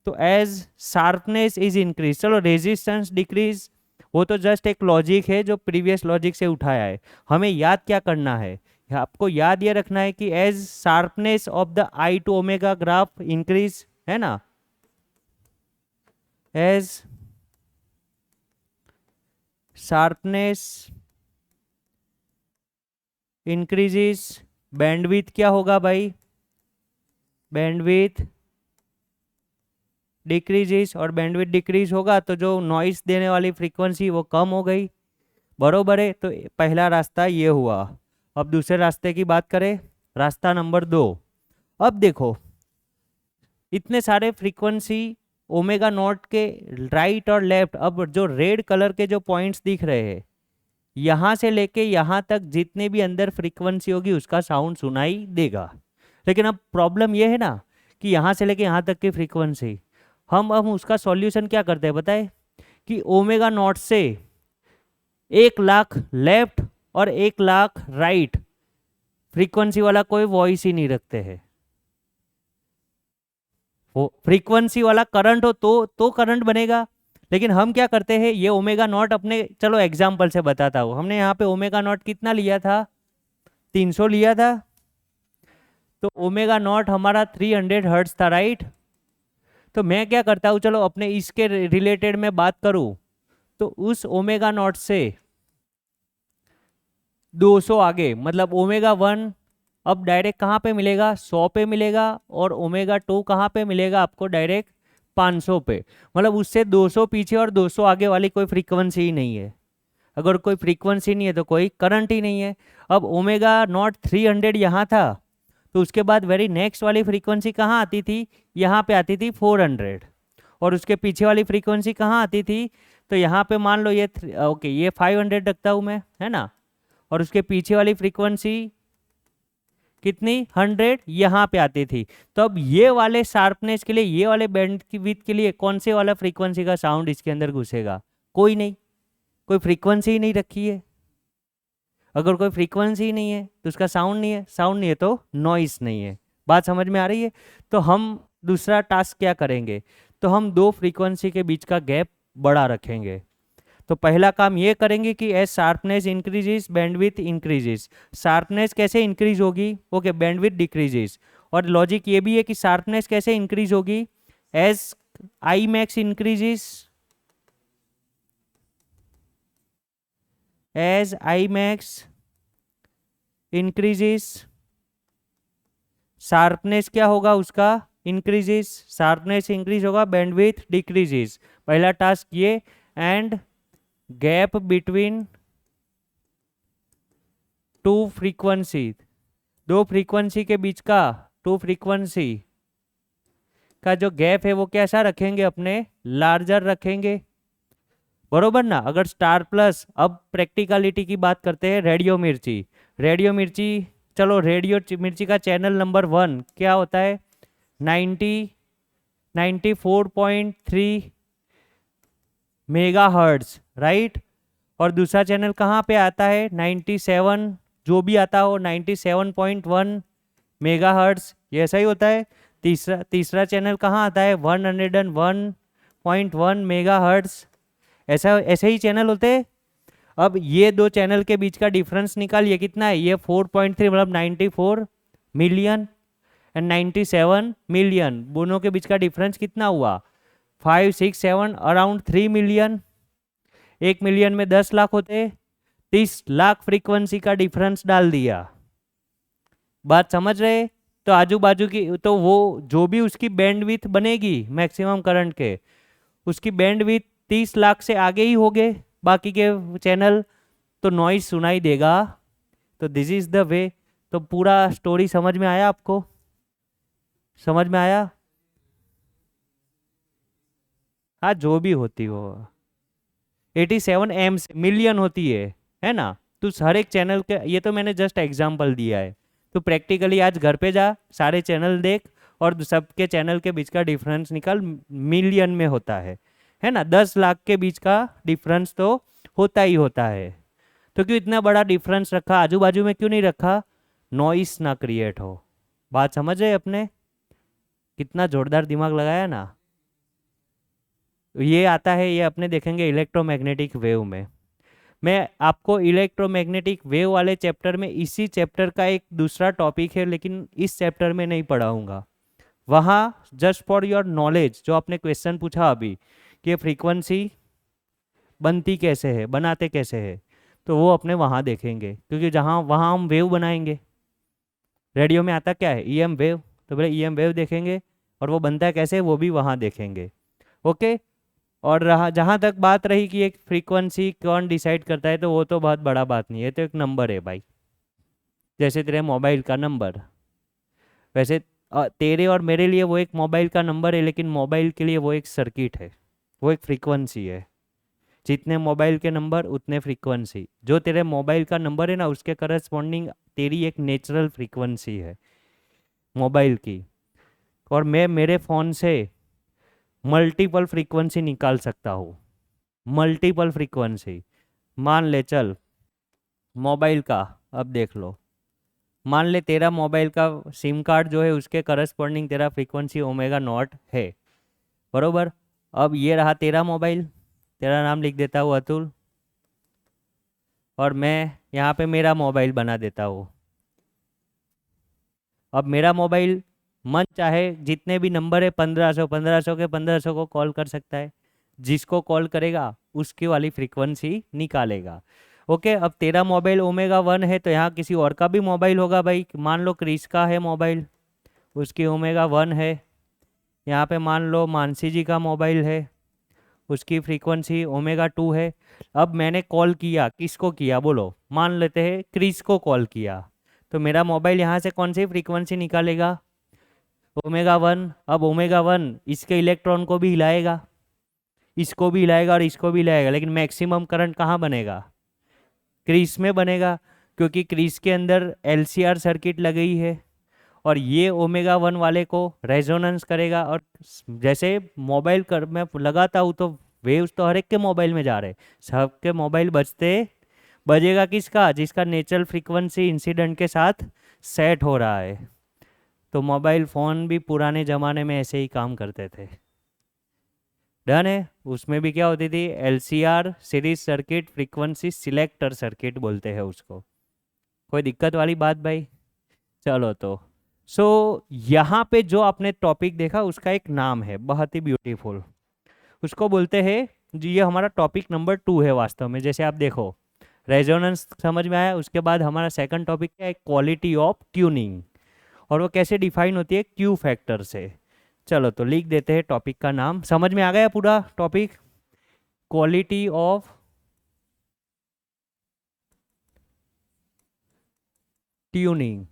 तो एज शार्पनेस इज इंक्रीज, चलो रेजिस्टेंस डिक्रीज, वो तो जस्ट एक लॉजिक है जो प्रीवियस लॉजिक से उठाया है। हमें याद क्या करना है, आपको याद ये रखना है कि as sharpness of the I to omega graph increase, है ना, एज शार्पनेस इंक्रीजेस, बैंडविथ क्या होगा भाई, बैंडविथ डिक्रीजेस, और बैंडविथ डिक्रीज होगा तो जो नॉइस देने वाली फ्रीक्वेंसी वो कम हो गई, बरोबर है। तो पहला रास्ता ये हुआ। अब दूसरे रास्ते की बात करें, रास्ता नंबर 2। अब देखो इतने सारे फ्रीक्वेंसी ओमेगा नॉट के राइट और लेफ्ट, अब जो रेड कलर के जो पॉइंट्स दिख रहे हैं यहाँ से लेके यहाँ तक जितने भी अंदर फ्रीक्वेंसी होगी उसका साउंड सुनाई देगा। लेकिन अब प्रॉब्लम ये है ना कि यहाँ से लेके यहाँ तक की फ्रीक्वेंसी, हम उसका सॉल्यूशन क्या करते हैं बताए, कि ओमेगा नॉट से 1,00,000 लेफ्ट और 1,00,000 राइट फ्रीक्वेंसी वाला कोई वॉइस ही नहीं रखते हैं। वो फ्रीक्वेंसी वाला करंट हो तो करंट बनेगा। लेकिन हम क्या करते हैं, ये ओमेगा नॉट अपने, चलो एग्जाम्पल से बताता हूँ, हमने यहाँ पे ओमेगा नॉट कितना लिया था, 300 लिया था। तो ओमेगा नॉट हमारा 300 हर्ट्ज था, राइट। तो मैं क्या करता हूँ, चलो अपने इसके रिलेटेड में बात करूँ तो उस ओमेगा नॉट से 200 आगे, मतलब ओमेगा 1 अब डायरेक्ट कहाँ पे मिलेगा, 100 पे मिलेगा, और ओमेगा 2 कहाँ पे मिलेगा आपको, डायरेक्ट 500 पे। मतलब उससे 200 पीछे और 200 आगे वाली कोई फ्रीक्वेंसी ही नहीं है। अगर कोई फ्रीक्वेंसी नहीं है तो कोई करंट ही नहीं है। अब ओमेगा नॉट 300 यहाँ था, तो उसके बाद वेरी नेक्स्ट वाली फ्रीक्वेंसी कहाँ आती थी, यहाँ पे आती थी 400, और उसके पीछे वाली फ्रीक्वेंसी कहाँ आती थी, तो यहाँ पे मान लो ये ओके ये 500 रखता हूँ मैं, है ना, और उसके पीछे वाली फ्रीक्वेंसी कितनी, 100 यहाँ पे आती थी। तो अब ये वाले शार्पनेस के लिए, ये वाले बैंड की विड्थ के लिए कौन से वाला फ्रीक्वेंसी का साउंड इसके अंदर घुसेगा, कोई नहीं, कोई फ्रीक्वेंसी ही नहीं रखी है। अगर कोई फ्रीक्वेंसी ही नहीं है तो उसका साउंड नहीं है, साउंड नहीं है तो नॉइस नहीं है। बात समझ में आ रही है। तो हम दूसरा टास्क क्या करेंगे, तो हम दो फ्रीक्वेंसी के बीच का गैप बड़ा रखेंगे। तो पहला काम ये करेंगे कि as sharpness increases bandwidth increases. Sharpness कैसे इंक्रीज होगी, ओके, बैंडविड्थ डिक्रीजेस। और लॉजिक ये भी है कि शार्पनेस कैसे इंक्रीज होगी, as I max increases, as I max increases sharpness क्या होगा उसका, इंक्रीजेस, शार्पनेस इंक्रीज होगा, बैंडविड्थ डिक्रीजेस। पहला टास्क ये। And gap between two frequency, दो फ्रीक्वेंसी के बीच का, टू फ्रीक्वेंसी का जो गैप है वो कैसा रखेंगे, अपने लार्जर रखेंगे, बरोबर ना। अगर स्टार प्लस, अब प्रैक्टिकलिटी की बात करते हैं, रेडियो मिर्ची, रेडियो मिर्ची, चलो रेडियो मिर्ची का चैनल नंबर 1 क्या होता है, 94.3 मेगा हर्ट्ज, राइट। और दूसरा चैनल कहाँ पे आता है, 97, जो भी आता हो 97.1 मेगा हर्ट्ज, ये ऐसा ही होता है। तीसरा चैनल कहाँ आता है, 101.1 मेगा हर्ट्ज, ऐसे ही चैनल होते हैं। अब ये दो चैनल के बीच का डिफरेंस निकालिए कितना है, ये 4.3 मतलब 94 मिलियन एंड 97 मिलियन, दोनों के बीच का डिफरेंस कितना हुआ, 5, 6, 7 अराउंड 3 मिलियन। 1 मिलियन में 10 लाख होते, 30 लाख फ्रीक्वेंसी का डिफरेंस डाल दिया। बात समझ रहे। तो आजू बाजू की, तो वो जो भी उसकी बैंडविड्थ बनेगी मैक्सिमम करंट के, उसकी बैंडविड्थ 30 लाख से आगे ही हो गए बाकी के चैनल, तो नॉइज सुनाई देगा। तो दिस इज द वे। तो पूरा स्टोरी समझ में आया आपको, समझ में आया। हाँ जो भी होती हो, 87 एम मिलियन होती है ना। तो हर एक चैनल के, ये तो मैंने जस्ट एग्जांपल दिया है। तो प्रैक्टिकली आज घर पे जा, सारे चैनल देख, और सबके चैनल के बीच का डिफरेंस निकाल, मिलियन में होता है ना। 10 लाख के बीच का डिफरेंस तो होता ही होता है। तो क्यों इतना बड़ा डिफरेंस रखा, आजू बाजू में क्यों नहीं रखा, नॉइस ना क्रिएट हो। बात समझ रहे अपने, कितना जोरदार दिमाग लगाया ना। ये आता है, ये अपने देखेंगे इलेक्ट्रोमैग्नेटिक वेव में। मैं आपको इलेक्ट्रोमैग्नेटिक वेव वाले चैप्टर में, इसी चैप्टर का एक दूसरा टॉपिक है लेकिन इस चैप्टर में नहीं पढ़ाऊंगा, वहाँ जस्ट फॉर योर नॉलेज जो आपने क्वेश्चन पूछा अभी कि फ्रीक्वेंसी बनती कैसे है, बनाते कैसे है, तो वो अपने वहाँ देखेंगे, क्योंकि जहाँ वहाँ हम वेव बनाएंगे। रेडियो में आता क्या है, ईएम वेव, तो बोले ईएम वेव देखेंगे, और वो बनता है कैसे, वो भी वहाँ देखेंगे। ओके। और रहा जहाँ तक बात रही कि एक फ्रीक्वेंसी कौन डिसाइड करता है, तो वो तो बहुत बड़ा बात नहीं है, तो एक नंबर है भाई, जैसे तेरे मोबाइल का नंबर। वैसे तेरे और मेरे लिए वो एक मोबाइल का नंबर है, लेकिन मोबाइल के लिए वो एक सर्किट है, वो एक फ्रीक्वेंसी है। जितने मोबाइल के नंबर उतने फ्रीक्वेंसी, जो तेरे मोबाइल का नंबर है ना, उसके करस्पॉन्डिंग तेरी एक नेचुरल फ्रीक्वेंसी है मोबाइल की। और मैं मेरे फ़ोन से मल्टीपल फ्रीक्वेंसी निकाल सकता हूँ, मल्टीपल फ्रीक्वेंसी। मान ले चल मोबाइल का, अब देख लो, मान ले तेरा मोबाइल का सिम कार्ड जो है उसके करस्पॉन्डिंग तेरा फ्रीक्वेंसी ओमेगा नॉट है, बरोबर। अब ये रहा तेरा मोबाइल, तेरा नाम लिख देता हूँ अतुल, और मैं यहाँ पे मेरा मोबाइल बना देता हूँ। अब मेरा मोबाइल मन चाहे जितने भी नंबर है 1500, 1500 के 1500 को कॉल कर सकता है, जिसको कॉल करेगा उसकी वाली फ्रीक्वेंसी निकालेगा। ओके। अब तेरा मोबाइल ओमेगा 1 है, तो यहाँ किसी और का भी मोबाइल होगा भाई, मान लो क्रिस का है मोबाइल, उसकी ओमेगा 1 है। यहाँ पे मान लो मानसी जी का मोबाइल है, उसकी फ्रीक्वेंसी ओमेगा 2 है। अब मैंने कॉल किया, किसको किया बोलो, मान लेते हैं क्रिस को कॉल किया, तो मेरा मोबाइल यहाँ से कौन सी फ्रीक्वेंसी निकालेगा, ओमेगा 1। अब ओमेगा 1 इसके इलेक्ट्रॉन को भी हिलाएगा, इसको भी हिलाएगा और इसको भी हिलाएगा, लेकिन मैक्सिमम करंट कहाँ बनेगा, क्रीज में बनेगा, क्योंकि क्रीज के अंदर एलसीआर सर्किट लगी है। और ये ओमेगा 1 वाले को रेजोनेंस करेगा, और जैसे मोबाइल कर मैं लगाता हूँ तो वेव्स तो हर एक के मोबाइल में जा रहे, सबके मोबाइल बजते, बजेगा किसका, जिसका नेचुरल फ्रीक्वेंसी इंसिडेंट के साथ सेट हो रहा है। तो मोबाइल फ़ोन भी पुराने ज़माने में ऐसे ही काम करते थे। डन है। उसमें भी क्या होती थी, LCR series circuit frequency selector circuit बोलते हैं उसको। कोई दिक्कत वाली बात भाई। चलो तो यहाँ पे जो आपने टॉपिक देखा उसका एक नाम है बहुत ही ब्यूटीफुल, उसको बोलते हैं जी, ये हमारा टॉपिक नंबर 2 है वास्तव में। जैसे आप देखो रेजोनेंस समझ में आया, उसके बाद हमारा सेकंड टॉपिक क्या है, क्वालिटी ऑफ ट्यूनिंग, और वो कैसे डिफाइन होती है, क्यू फैक्टर से। चलो तो लिख देते हैं टॉपिक का नाम, समझ में आ गया पूरा टॉपिक, क्वालिटी ऑफ ट्यूनिंग,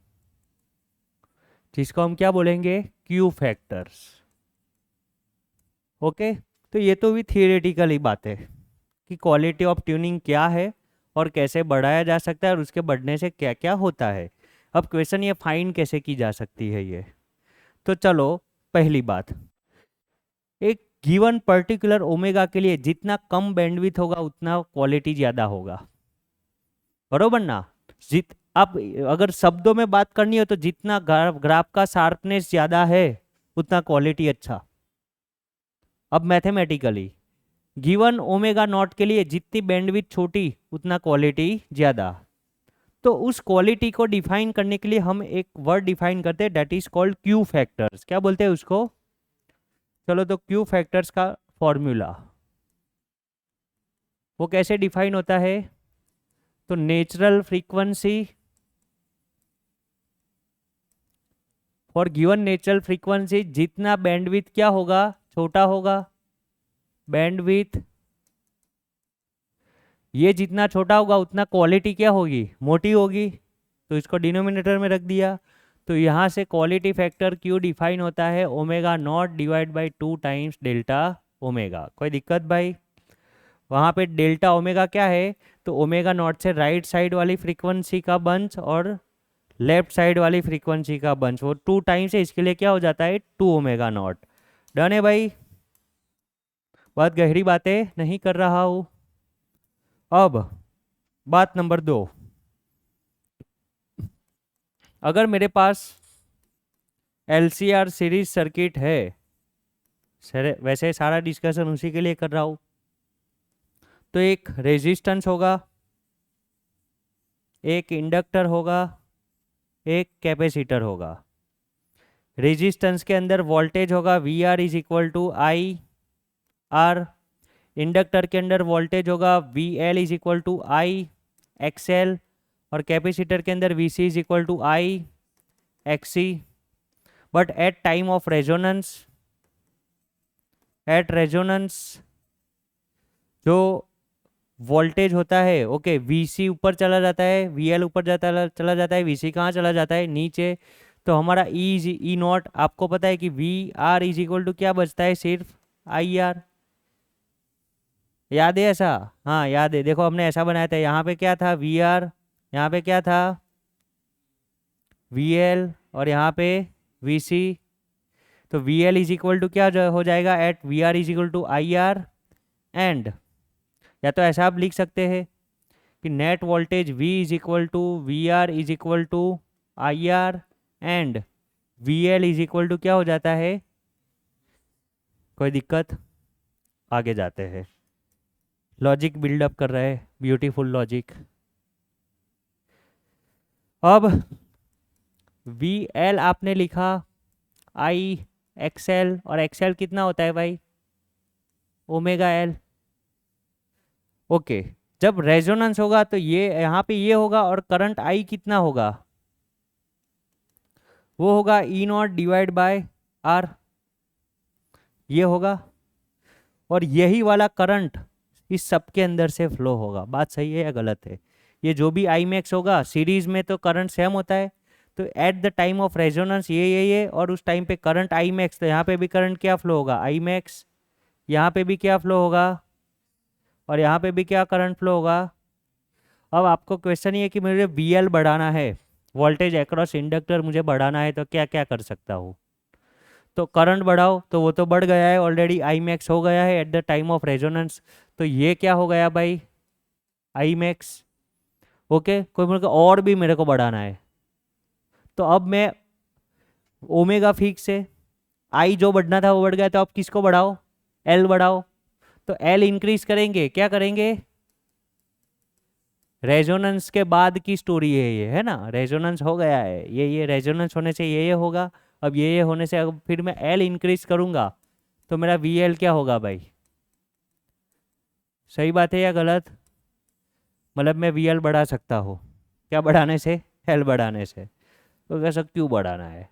जिसको हम क्या बोलेंगे, क्यू फैक्टर्स। ओके। तो ये तो भी थियोरेटिकली बात है कि क्वालिटी ऑफ ट्यूनिंग क्या है और कैसे बढ़ाया जा सकता है और उसके बढ़ने से क्या क्या होता है। अब क्वेश्चन ये फाइंड कैसे की जा सकती है ये, तो चलो पहली बात, एक गिवन पर्टिकुलर ओमेगा के लिए जितना कम बैंडविड्थ होगा उतना क्वालिटी ज़्यादा होगा, बरोबर ना। जित अब अगर शब्दों में बात करनी हो तो जितना ग्राफ का शार्पनेस ज़्यादा है उतना क्वालिटी अच्छा। अब मैथमेटिकली गिवन ओमेगा नॉट के लिए जितनी बैंडविड्थ छोटी उतना क्वालिटी ज़्यादा। तो उस क्वालिटी को डिफाइन करने के लिए हम एक वर्ड डिफाइन करते हैं, that is called Q factors. क्या बोलते हैं उसको, चलो तो क्यू फैक्टर्स का फॉर्मूला वो कैसे डिफाइन होता है, तो natural frequency for given natural frequency, जितना बैंडविड्थ क्या होगा, छोटा होगा, बैंडविड्थ ये जितना छोटा होगा उतना क्वालिटी क्या होगी, मोटी होगी, तो इसको डिनोमिनेटर में रख दिया। तो यहाँ से क्वालिटी फैक्टर क्यू डिफाइन होता है omega naught divide by 2 times delta omega. कोई दिक्कत भाई, वहाँ पे डेल्टा ओमेगा क्या है, तो ओमेगा नॉट से राइट साइड वाली फ्रीक्वेंसी का बंच और लेफ्ट साइड वाली फ्रीक्वेंसी का बंच, वो 2 टाइम्स है, इसके लिए क्या हो जाता है 2 ओमेगा नॉट। डन है भाई, बहुत गहरी बातें नहीं कर रहा हूँ। अब बात नंबर 2, अगर मेरे पास एलसीआर सीरीज सर्किट है, वैसे सारा डिस्कशन उसी के लिए कर रहा हूँ, तो एक रेजिस्टेंस होगा, एक इंडक्टर होगा, एक कैपेसिटर होगा। रेजिस्टेंस के अंदर वोल्टेज होगा V R is equal to I R, inductor के अंदर वोल्टेज होगा V L is equal to I XL, और कैपेसिटर के अंदर VC is equal to I XC। But at time of resonance, at resonance जो voltage होता है, okay, VC ऊपर चला जाता है, VL ऊपर चला जाता है, VC कहाँ चला जाता है, नीचे। तो हमारा ई नॉट, आपको पता है कि VR इज इक्वल टू क्या बचता है, सिर्फ IR। याद है ऐसा? हाँ याद है, देखो हमने ऐसा बनाया था, यहाँ पे क्या था VR, यहाँ पे क्या था VL, और यहाँ पे VC। तो VL इज इक्वल टू क्या हो जाएगा, at VR is equal to IR। And या तो ऐसा आप लिख सकते हैं कि net voltage V is equal to VR is equal to IR, and VL is equal to क्या हो जाता है, कोई दिक्कत? आगे जाते हैं, लॉजिक बिल्डअप कर रहे हैं, ब्यूटीफुल लॉजिक। अब VL आपने लिखा, I XL, और XL कितना होता है भाई, ओमेगा L। ओके, जब रेजोनेंस होगा तो ये यहाँ पे ये होगा, और करंट I कितना होगा, वो होगा E not divide bye R, ये होगा। और यही वाला करंट इस सब के अंदर से फ्लो होगा। बात सही है या गलत है? ये जो भी I max होगा, सीरीज में तो करंट सेम होता है, तो eight the time of resonance ये और उस टाइम पे करंट I max, तो यहाँ पे भी करंट क्या फ्लो होगा, I max। यहाँ पे भी क्या फ्लो होगा, और यहाँ पे भी क्या करंट फ्लो होगा। अब आपको क्वेश्चन ये है कि मुझे VL बढ़ाना है, वोल्टेज अक्रॉस इंडक्टर मुझे बढ़ाना है, तो क्या क्या कर सकता हूँ? तो करंट बढ़ाओ, तो वो तो बढ़ गया है ऑलरेडी, I max हो गया है eight the time of resonance. तो ये क्या हो गया भाई, I max। ओके, कोई मेरे को और भी मेरे को बढ़ाना है, तो अब मैं ओमेगा फिक्स है, I जो बढ़ना था वो बढ़ गया, तो अब किसको बढ़ाओ, L बढ़ाओ। तो L इंक्रीज करेंगे, क्या करेंगे, रेजोनेंस के बाद की स्टोरी है ये, है ना, रेजोनेंस हो गया है, ये रेजोनेंस होने से ये होगा। अब ये होने से अब फिर मैं L इंक्रीज करूंगा, तो मेरा VL क्या होगा भाई, सही बात है या गलत? मतलब मैं VL बढ़ा सकता हूँ, क्या बढ़ाने से, L बढ़ाने से। तो कैसा क्यों बढ़ाना है,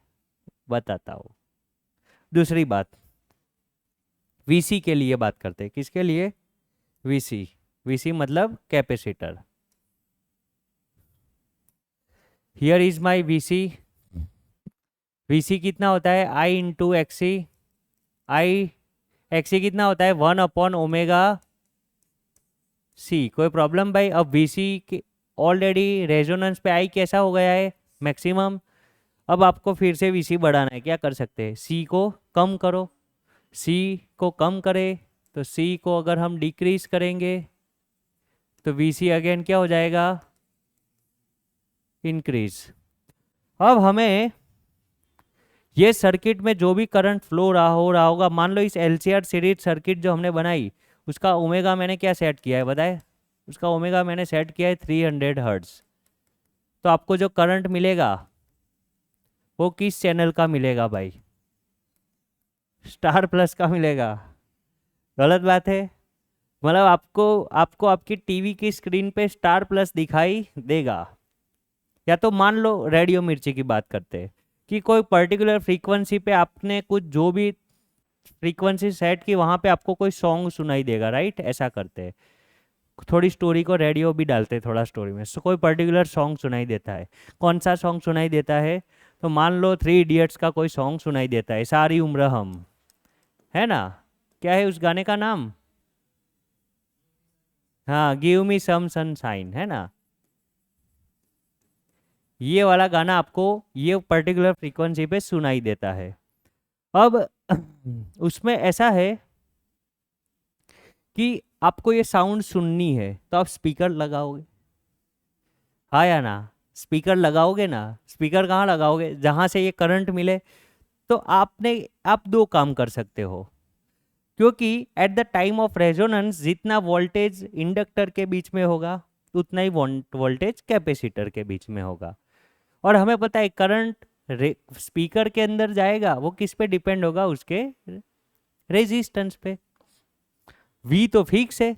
बताता हूँ। दूसरी बात, VC के लिए बात करते हैं, किसके लिए, VC मतलब capacitor. Here is my VC कितना होता है, I इंटू XC। XC कितना होता है, 1/ओमेगा C। कोई प्रॉब्लम भाई? अब VC ऑलरेडी रेजोनेंस पे I कैसा हो गया है, मैक्सिमम। अब आपको फिर से VC बढ़ाना है, क्या कर सकते हैं, C को कम करो। C को कम करें तो C को अगर हम डिक्रीज करेंगे तो VC अगेन क्या हो जाएगा, इंक्रीज। अब हमें ये सर्किट में जो भी करंट फ्लो हो रहा होगा, मान लो इस LCR सीरीज सर्किट जो हमने बनाई, उसका ओमेगा मैंने क्या सेट किया है बताए, उसका ओमेगा मैंने सेट किया है 300 हर्ट्ज। तो आपको जो करंट मिलेगा वो किस चैनल का मिलेगा भाई, स्टार प्लस का मिलेगा। गलत बात है? मतलब आपको आपको आपकी टीवी की स्क्रीन पे स्टार प्लस दिखाई देगा। या तो मान लो रेडियो मिर्ची की बात करते हैं कि कोई पर्टिकुलर फ्रीक्वेंसी पे आपने कुछ जो भी फ्रीक्वेंसी सेट की, वहाँ पे आपको कोई सॉन्ग सुनाई देगा, राइट? ऐसा करते हैं, थोड़ी स्टोरी को रेडियो भी डालते हैं थोड़ा स्टोरी में, सो कोई पर्टिकुलर सॉन्ग सुनाई देता है। कौन सा सॉन्ग सुनाई देता है? तो मान लो 3 इडियट्स का कोई सॉन्ग सुनाई देता है, सारी उम्र हम, है ना, क्या है उस गाने का नाम, हाँ, गिव मी सम सनशाइन, है ना। ये वाला गाना आपको ये पर्टिकुलर फ्रीक्वेंसी पे सुनाई देता है। अब उसमें ऐसा है कि आपको ये साउंड सुननी है, तो आप स्पीकर लगाओगे, हाँ या ना? स्पीकर लगाओगे ना, स्पीकर कहाँ लगाओगे, जहाँ से ये करंट मिले। तो आप दो काम कर सकते हो, क्योंकि eight the time of resonance जितना वोल्टेज इंडक्टर के बीच में होगा उतना ही वोल्टेज कैपेसिटर के बीच में होगा। और हमें पता है करंट स्पीकर के अंदर जाएगा, वो किस पे डिपेंड होगा, उसके रेजिस्टेंस पे। V तो फिक्स है,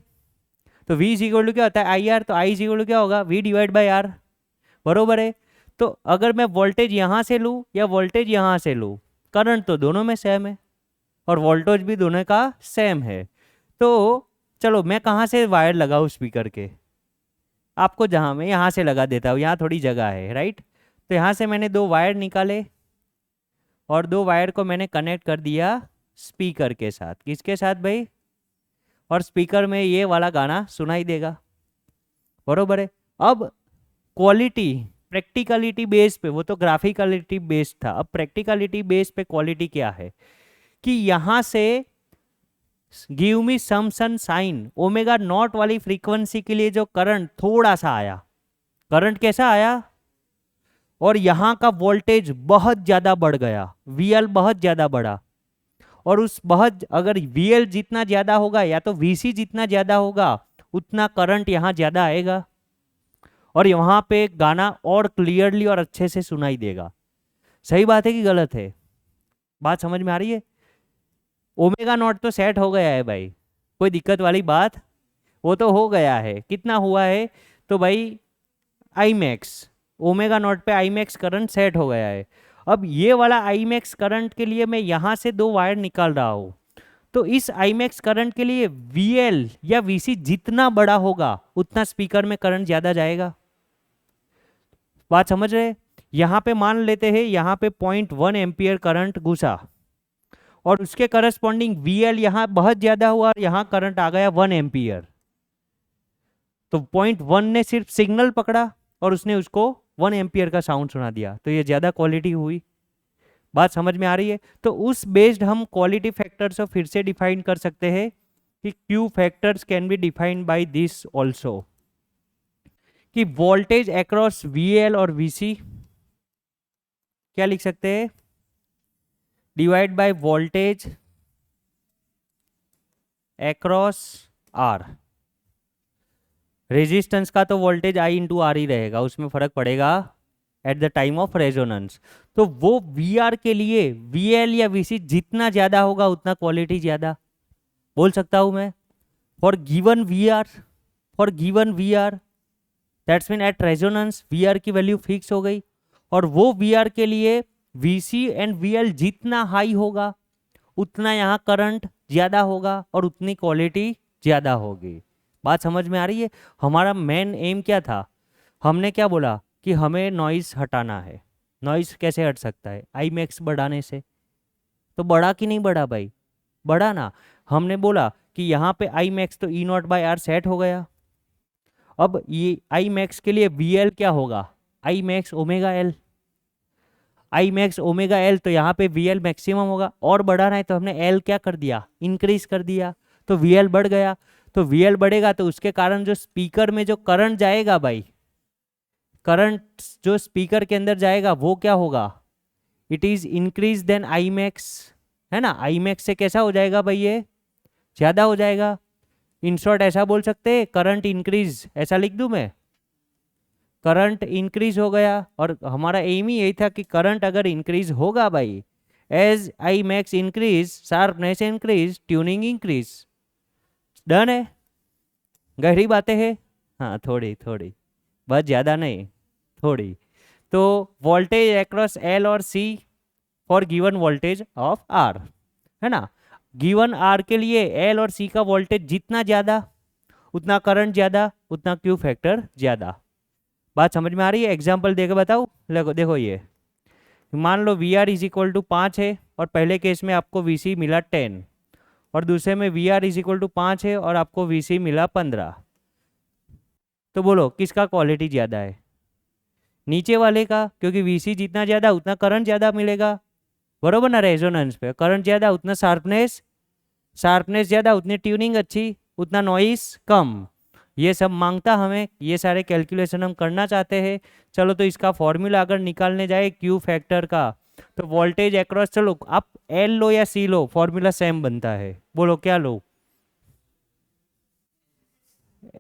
तो V इज इक्वल टू क्या होता है आई आर, तो I इज इक्वल टू क्या होगा V डिवाइड बाई आर, बरोबर है। तो अगर मैं वोल्टेज यहाँ से लूँ या वोल्टेज यहाँ से लूँ, करंट तो दोनों में सेम है और वोल्टेज भी दोनों का सेम है। तो चलो मैं कहाँ से वायर लगाऊँ स्पीकर के, आपको जहाँ मैं यहाँ से लगा देता हूँ, यहाँ थोड़ी जगह है राइट। तो यहाँ से मैंने 2 वायर निकाले और 2 वायर को मैंने कनेक्ट कर दिया स्पीकर के साथ। किसके साथ भाई? और स्पीकर में ये वाला गाना सुनाई देगा, बरोबर है। अब क्वालिटी प्रैक्टिकलिटी बेस पे, वो तो ग्राफिकलिटी बेस्ड था, अब प्रैक्टिकलिटी बेस पे क्वालिटी क्या है कि यहाँ से give me some sun sine omega naught वाली फ्रीक्वेंसी के लिए जो करंट थोड़ा सा आया, करंट कैसा आया, और यहाँ का वोल्टेज बहुत ज़्यादा बढ़ गया, VL बहुत ज़्यादा बढ़ा, और उस बहुत अगर VL जितना ज़्यादा होगा या तो VC जितना ज़्यादा होगा उतना करंट यहाँ ज़्यादा आएगा और यहाँ पे गाना और क्लियरली और अच्छे से सुनाई देगा। सही बात है कि गलत है? बात समझ में आ रही है? ओमेगा नॉट तो सेट हो गया है भाई, कोई दिक्कत वाली बात, वो तो हो गया है। कितना हुआ है? तो भाई आई मैक्स, ओमेगा नॉट पे आई मैक्स करंट सेट हो गया है। अब ये वाला आई मैक्स करंट के लिए मैं यहाँ से 2 वायर निकाल रहा हूँ, तो इस आई मैक्स करंट के लिए VL या VC जितना बड़ा होगा उतना स्पीकर में करंट ज़्यादा जाएगा। बात समझ रहे? यहाँ पे मान लेते हैं यहाँ पे 0.1 एम्पियर करंट घुसा और उसके करस्पॉन्डिंग VL यहाँ बहुत ज़्यादा हुआ और यहाँ करंट आ गया 1 एम्पियर। तो 0.1 ने सिर्फ सिग्नल पकड़ा और उसने उसको 1 एम्पियर का साउंड सुना दिया, तो ये ज़्यादा क्वालिटी हुई। बात समझ में आ रही है? तो उस बेस्ड हम क्वालिटी फैक्टर्स को फिर से डिफाइन कर सकते हैं कि Q factors can be defined by this also, कि वोल्टेज अक्रॉस VL और VC क्या लिख सकते हैं, divide by voltage across R। Resistance का तो वोल्टेज I इंटू आर ही रहेगा, उसमें फर्क पड़ेगा eight the time of resonance. तो वो VR के लिए VL या VC जितना ज्यादा होगा उतना क्वालिटी ज्यादा, बोल सकता हूं मैं। For given VR that's mean at resonance VR की वैल्यू फिक्स हो गई, और वो VR के लिए VC एंड VL जितना हाई होगा उतना यहाँ करंट ज्यादा होगा और उतनी क्वालिटी ज्यादा होगी। बात समझ में आ रही है? हमारा मेन एम क्या था, हमने क्या बोला कि हमें नॉइस हटाना है। नॉइस कैसे हट सकता है? आई मैक्स बढ़ाने से। तो बढ़ा कि नहीं बढ़ा भाई? बढ़ा ना। हमने बोला कि यहाँ पे आई मैक्स तो E0 बाई आर सेट हो गया। अब ये आई मैक्स के लिए VL क्या होगा, I max omega L, I max omega L, तो यहाँ पे VL मैक्सिमम होगा। और बढ़ाना है तो हमने L क्या कर दिया, इंक्रीज कर दिया, तो VL बढ़ गया। तो VL बढ़ेगा तो उसके कारण जो स्पीकर में जो करंट जाएगा भाई, करंट जो स्पीकर के अंदर जाएगा वो क्या होगा, it is increase then I max, है ना। आई मैक्स से कैसा हो जाएगा भाई, ये ज्यादा हो जाएगा। इन शॉर्ट ऐसा बोल सकते हैं करंट इंक्रीज, ऐसा लिख दूं मैं, करंट इंक्रीज हो गया। और हमारा एम ही यही था कि करंट अगर इंक्रीज होगा भाई, as I max increase sharpness increase tuning increase. Done है? गहरी बातें हैं, हाँ थोड़ी थोड़ी, बहुत ज़्यादा नहीं, थोड़ी। तो वोल्टेज अक्रॉस L और C for given voltage of R, है ना। गिवन R के लिए L और C का वोल्टेज जितना ज़्यादा उतना करंट ज़्यादा, उतना Q फैक्टर ज़्यादा। बात समझ में आ रही है? एग्जाम्पल देकर बताओ। देखो ये मान लो VR इज इक्वल टू 5 है और पहले केस में आपको VC मिला 10, और दूसरे में VR इज इक्वल टू 5 है और आपको VC मिला 15। तो बोलो किसका क्वालिटी ज़्यादा है? नीचे वाले का, क्योंकि VC जितना ज़्यादा उतना करंट ज़्यादा मिलेगा, बरोबर ना। रेजोनेंस पे करंट ज़्यादा उतना शार्पनेस ज़्यादा उतनी ट्यूनिंग अच्छी, उतना नॉइस कम। ये सब मांगता हमें, ये सारे कैलकुलेशन हम करना चाहते हैं। चलो तो इसका फॉर्मूला अगर निकालने जाए Q फैक्टर का, तो वोल्टेज अक्रॉस, चलो आप L लो या C लो, फॉर्मूला सेम बनता है। बोलो क्या लो?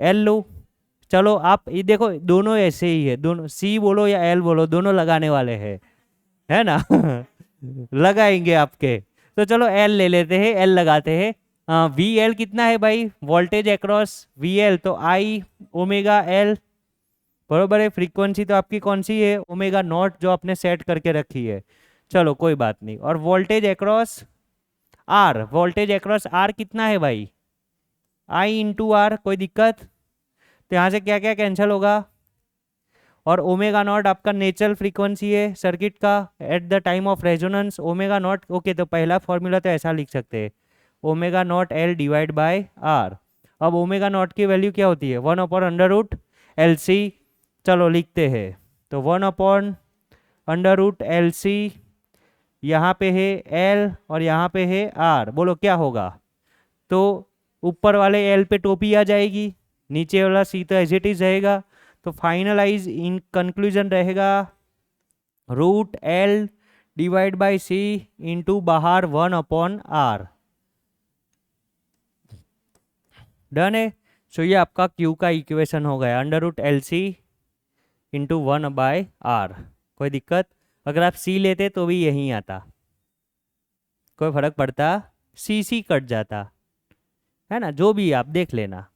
L लो। चलो आप ये देखो दोनों ऐसे ही है, दोनों C बोलो या L बोलो दोनों लगाने वाले हैं, है ना लगाएंगे आपके। तो चलो L ले लेते हैं, L लगाते हैं। वी एल कितना है भाई, वोल्टेज अक्रॉस वी एल, तो आई ओमेगा एल, बरोबर है। फ्रीक्वेंसी तो आपकी कौन सी है, ओमेगा नॉट, जो आपने सेट करके रखी है। चलो कोई बात नहीं। और voltage across R, voltage across R कितना है भाई, आई इंटू आर, कोई दिक्कत। तो यहाँ से क्या क्या कैंसिल होगा, और ओमेगा नॉट आपका नेचुरल फ्रीक्वेंसी है सर्किट का at the time of resonance, omega naught. Okay, तो पहला फॉर्मूला तो ऐसा लिख सकते हैं, omega naught L divide by R. अब ओमेगा नॉट की वैल्यू क्या होती है, 1/√LC। चलो लिखते हैं, तो 1/√LC, यहाँ पे है एल और यहाँ पे है आर। बोलो क्या होगा, तो ऊपर वाले एल पे टोपी आ जाएगी, नीचे वाला सी तो एज इट इज रहेगा। तो फाइनलाइज इन कंक्लूजन रहेगा √L divide by C into बाहर 1/R। डन है। सो ये आपका Q का इक्वेशन हो गया, √LC इंटू 1/R। कोई दिक्कत, अगर आप C लेते तो भी यहीं आता, कोई फर्क पड़ता, C कट जाता है ना। जो भी आप देख लेना,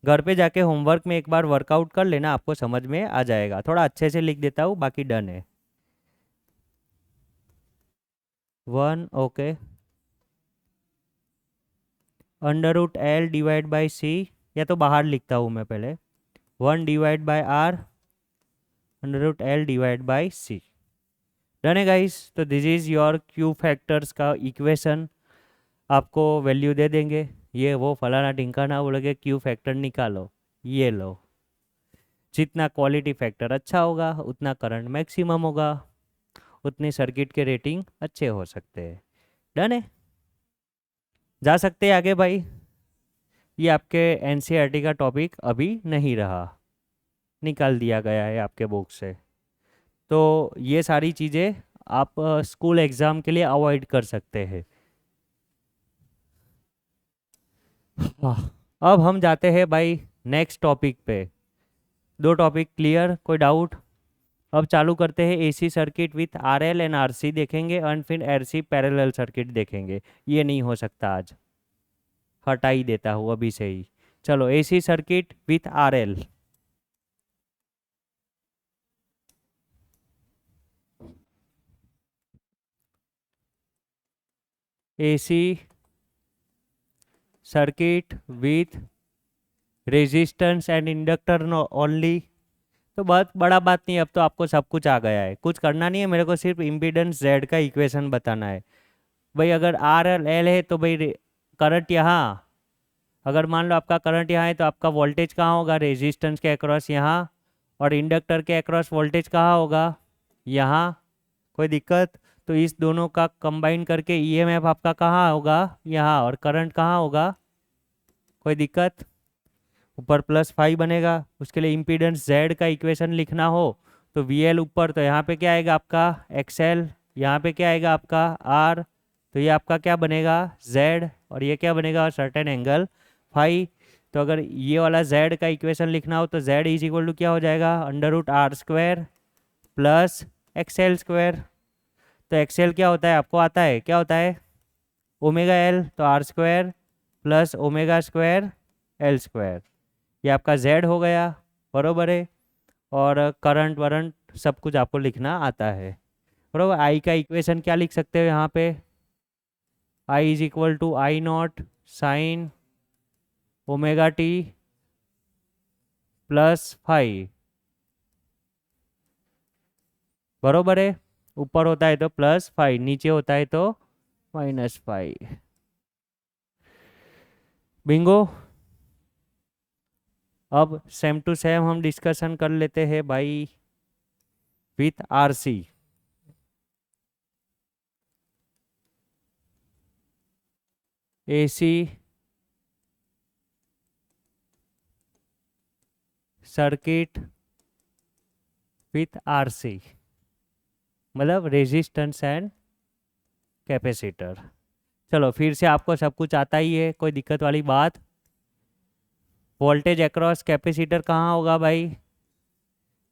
घर पे जाके होमवर्क में एक बार वर्कआउट कर लेना, आपको समझ में आ जाएगा। थोड़ा अच्छे से लिख देता हूँ, बाकी डन है। 1 okay, √L divide by C, या तो बाहर लिखता हूँ मैं पहले, 1 divide by R, √L divide by C. Done है गाइस। तो this is your Q factors का इक्वेशन, आपको वैल्यू दे देंगे, ये वो फलाना टिंकाना, बोलोगे क्यू फैक्टर निकालो, ये लो। जितना क्वालिटी फैक्टर अच्छा होगा उतना करंट मैक्सिमम होगा, उतने सर्किट के रेटिंग अच्छे हो सकते हैं। डन है, जा सकते हैं आगे भाई। ये आपके एनसीईआरटी का टॉपिक अभी नहीं रहा, निकाल दिया गया है आपके बुक से। तो ये सारी चीज़ें आप स्कूल एग्ज़ाम के लिए अवॉइड कर सकते हैं। अब हम जाते हैं भाई नेक्स्ट टॉपिक पे। दो टॉपिक क्लियर, कोई डाउट। अब चालू करते हैं AC circuit with RL and RC देखेंगे, और फिर आरसी पैरेलल सर्किट देखेंगे। ये नहीं हो सकता आज, हटा ही देता हूँ अभी से ही। चलो AC circuit with RL. AC circuit with resistance and inductor only. तो बहुत बड़ा बात नहीं, अब तो आपको सब कुछ आ गया है, कुछ करना नहीं है, मेरे को सिर्फ इम्पीडेंस जेड का इक्वेशन बताना है भाई। अगर आर और एल है तो भाई करंट यहाँ, अगर मान लो आपका करंट यहाँ है तो आपका वोल्टेज कहाँ होगा, रेजिस्टेंस के अक्रॉस यहाँ, और इंडक्टर के अक्रॉस वोल्टेज कहाँ होगा, यहाँ। कोई दिक्कत, तो इस दोनों का कंबाइन करके ईएमएफ आपका कहाँ होगा, यहाँ, और करंट कहाँ होगा। कोई दिक्कत, ऊपर +5 बनेगा। उसके लिए इम्पीडेंस जेड का इक्वेशन लिखना हो तो वी एल ऊपर, तो यहाँ पे क्या आएगा आपका एक्सएल, यहाँ पे क्या आएगा आपका आर, तो ये आपका क्या बनेगा जेड, और ये क्या बनेगा सर्टेन एंगल फाई। तो अगर ये वाला जेड का इक्वेशन लिखना हो तो जेड इज इक्वल टू क्या हो जाएगा, √R² प्लस XL²। तो एक्सएल क्या होता है आपको आता है, क्या होता है ओमेगा एल, तो R² प्लस ω²L²। ये आपका Z हो गया, बरोबर है। और करंट वरंट सब कुछ आपको लिखना आता है, बरोबर। आई का इक्वेशन क्या लिख सकते हो यहाँ पे, I is equal to I0 sine ω t +5, बरोबर है। ऊपर होता है तो +5, नीचे होता है तो -5। बिंगो। अब सेम टू सेम हम डिस्कशन कर लेते हैं भाई with RC. AC circuit with RC, मतलब रेजिस्टेंस एंड कैपेसिटर। चलो फिर से आपको सब कुछ आता ही है, कोई दिक्कत वाली बात। वोल्टेज अक्रॉस कैपेसिटर कहाँ होगा भाई,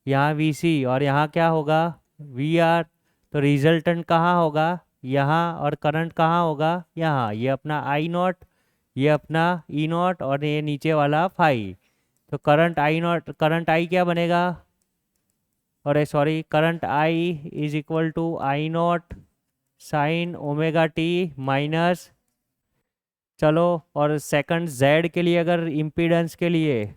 यहाँ VC, और यहाँ क्या होगा VR। तो रिजल्टेंट कहाँ होगा, यहाँ, और करंट कहाँ होगा, यहाँ। ये अपना आई नॉट, ये अपना ई नॉट, और ये नीचे वाला फाई। तो current I naught, current I क्या बनेगा, और sorry, current I is equal to I naught sine omega T minus, चलो, और सेकंड जेड के लिए, अगर इम्पीडेंस के लिए,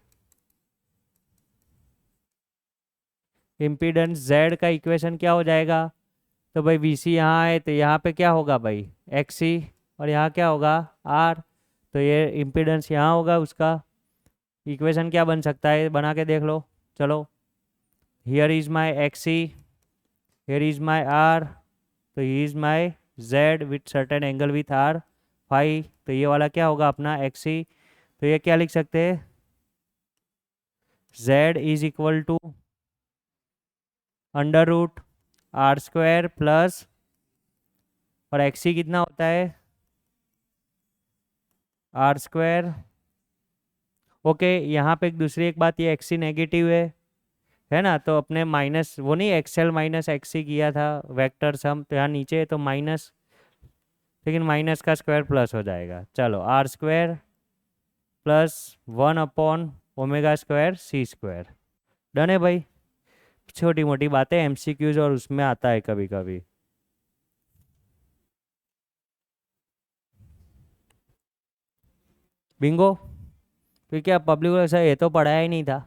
इम्पीडेंस जेड का इक्वेशन क्या हो जाएगा, तो भाई वी सी यहाँ है, तो यहाँ पे क्या होगा भाई, एक्स सी, और यहाँ क्या होगा, आर। तो ये इम्पीडेंस यहाँ होगा, उसका इक्वेशन क्या बन सकता है, बना के देख लो। चलो, here is my X C, here is my R, तो he is my Z with certain angle with R phi. तो ये वाला क्या होगा अपना एक्स सी। तो ये क्या लिख सकते हैं, Z is equal to under root R square plus, और एक्स सी कितना होता है, आर स्क्वायर। ओके, यहाँ पे एक दूसरी एक बात, ये एक्स सी नेगेटिव है ना, तो अपने माइनस, वो नहीं एक्सएल माइनस एक्स सी किया था वेक्टर सम, तो यहाँ नीचे है तो माइनस, लेकिन माइनस का स्क्वायर प्लस हो जाएगा। चलो, R square plus 1 upon omega square C square. Done है भाई। छोटी मोटी बातें एमसीक्यूज और उसमें आता है कभी कभी। बिंगो। तो क्या पब्लिक ऐसा, ये तो पढ़ाया ही नहीं था,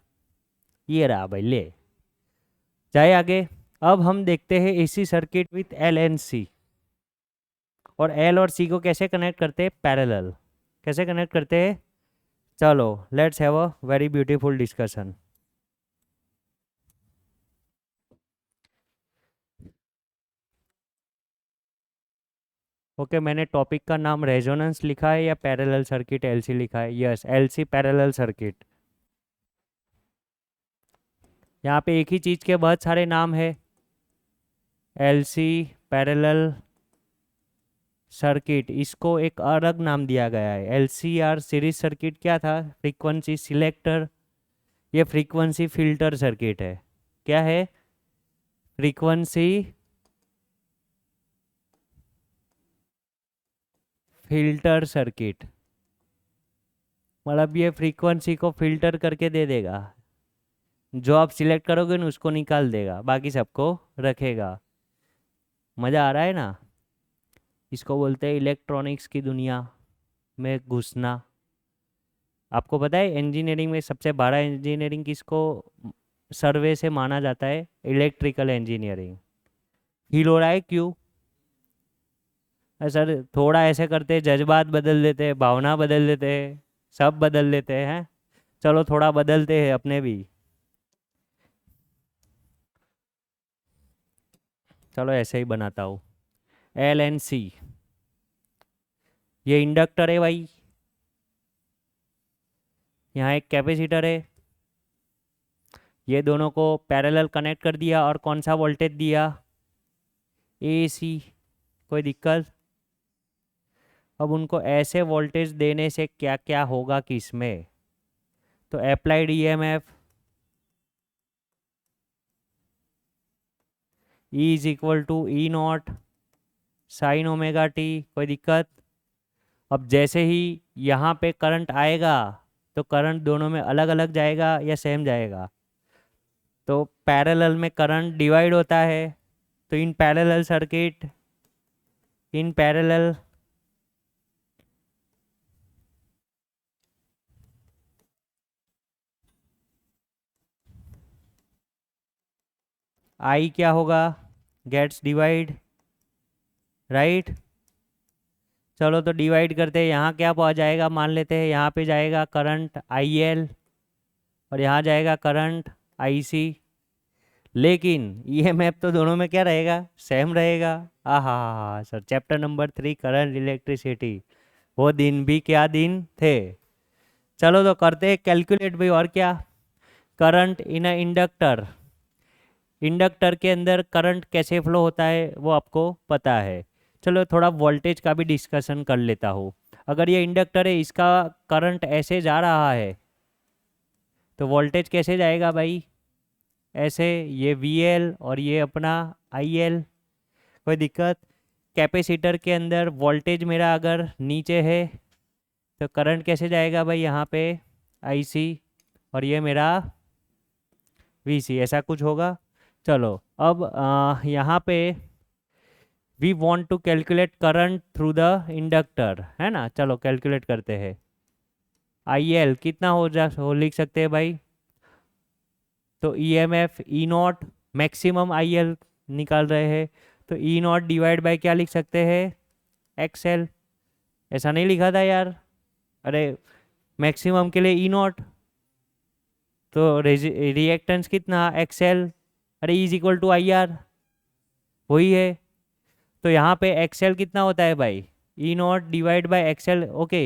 ये रहा भाई, ले जाए आगे। अब हम देखते हैं AC circuit with L and C, और एल और सी को कैसे कनेक्ट करते हैं, पैरेलल। कैसे कनेक्ट करते हैं, चलो let's have a very beautiful discussion. Okay, मैंने टॉपिक का नाम रेजोनेंस लिखा है या पैरेलल सर्किट एलसी लिखा है, यस एलसी पैरेलल सर्किट। यहाँ पे एक ही चीज़ के बहुत सारे नाम है, एलसी पैरेलल सर्किट, इसको एक अलग नाम दिया गया है। एलसीआर सीरीज सर्किट क्या था, फ्रीक्वेंसी सिलेक्टर, ये फ्रीक्वेंसी फिल्टर सर्किट है। क्या है, फ्रीक्वेंसी फिल्टर सर्किट, मतलब ये फ्रीक्वेंसी को फिल्टर करके दे देगा, जो आप सिलेक्ट करोगे ना उसको निकाल देगा, बाकी सबको रखेगा। मज़ा आ रहा है ना। इसको बोलते हैं इलेक्ट्रॉनिक्स की दुनिया में घुसना। आपको पता है इंजीनियरिंग में सबसे बड़ा इंजीनियरिंग किसको सर्वे से माना जाता है, इलेक्ट्रिकल इंजीनियरिंग। फील हो रहा है क्यों, सर थोड़ा ऐसे करते, जज्बात बदल देते हैं, भावना बदल देते हैं, सब बदल देते हैं। चलो थोड़ा बदलते हैं अपने भी। चलो ऐसे ही बनाता हूँ, एल एन सी, ये इंडक्टर है भाई, यहाँ एक कैपेसिटर है, ये दोनों को पैरेलल कनेक्ट कर दिया, और कौन सा वोल्टेज दिया, ए सी। कोई दिक्कत। अब उनको ऐसे वोल्टेज देने से क्या क्या होगा किसमें, तो applied EMF E is equal to E not sine omega T. कोई दिक्कत। अब जैसे ही यहाँ पे करंट आएगा, तो करंट दोनों में अलग अलग जाएगा या सेम जाएगा, तो पैरेलल में करंट डिवाइड होता है। तो in parallel circuit, in parallel I क्या होगा, गेट्स डिवाइड, राइट। चलो तो डिवाइड करते हैं, यहाँ क्या पहुँच जाएगा, मान लेते हैं यहाँ पे जाएगा करंट आई एल, और यहाँ जाएगा करंट आई सी। लेकिन ईएमएफ तो दोनों में क्या रहेगा, सेम रहेगा। हाँ हाँ हाँ sir, chapter number 3 current electricity, वो दिन भी क्या दिन थे। चलो तो करते हैं कैलकुलेट भाई, और क्या, current in a inductor, inductor के अंदर करंट कैसे फ्लो होता है वो आपको पता है। चलो थोड़ा वोल्टेज का भी डिस्कशन कर लेता हूँ। अगर ये इंडक्टर है, इसका करंट ऐसे जा रहा है, तो वोल्टेज कैसे जाएगा भाई, ऐसे, ये वी एल और ये अपना आई एल। कोई दिक्कत। कैपेसिटर के अंदर वोल्टेज मेरा अगर नीचे है तो करंट कैसे जाएगा भाई, यहाँ पे IC और ये मेरा VC, ऐसा कुछ होगा। चलो अब यहाँ पे we want to calculate current through the inductor, है ना। चलो कैलकुलेट करते हैं। IL कितना हो लिख सकते हैं भाई, तो EMF E0 मैक्सिमम IL निकाल रहे हैं, तो E0 डिवाइड बाय क्या लिख सकते हैं, XL। ऐसा नहीं लिखा था यार, अरे मैक्सिमम के लिए E0, तो रिएक्टेंस कितना XL, अरे इज इक्वल टू IR, वही है। तो यहाँ पे XL कितना होता है भाई, E0 divide by XL। Okay,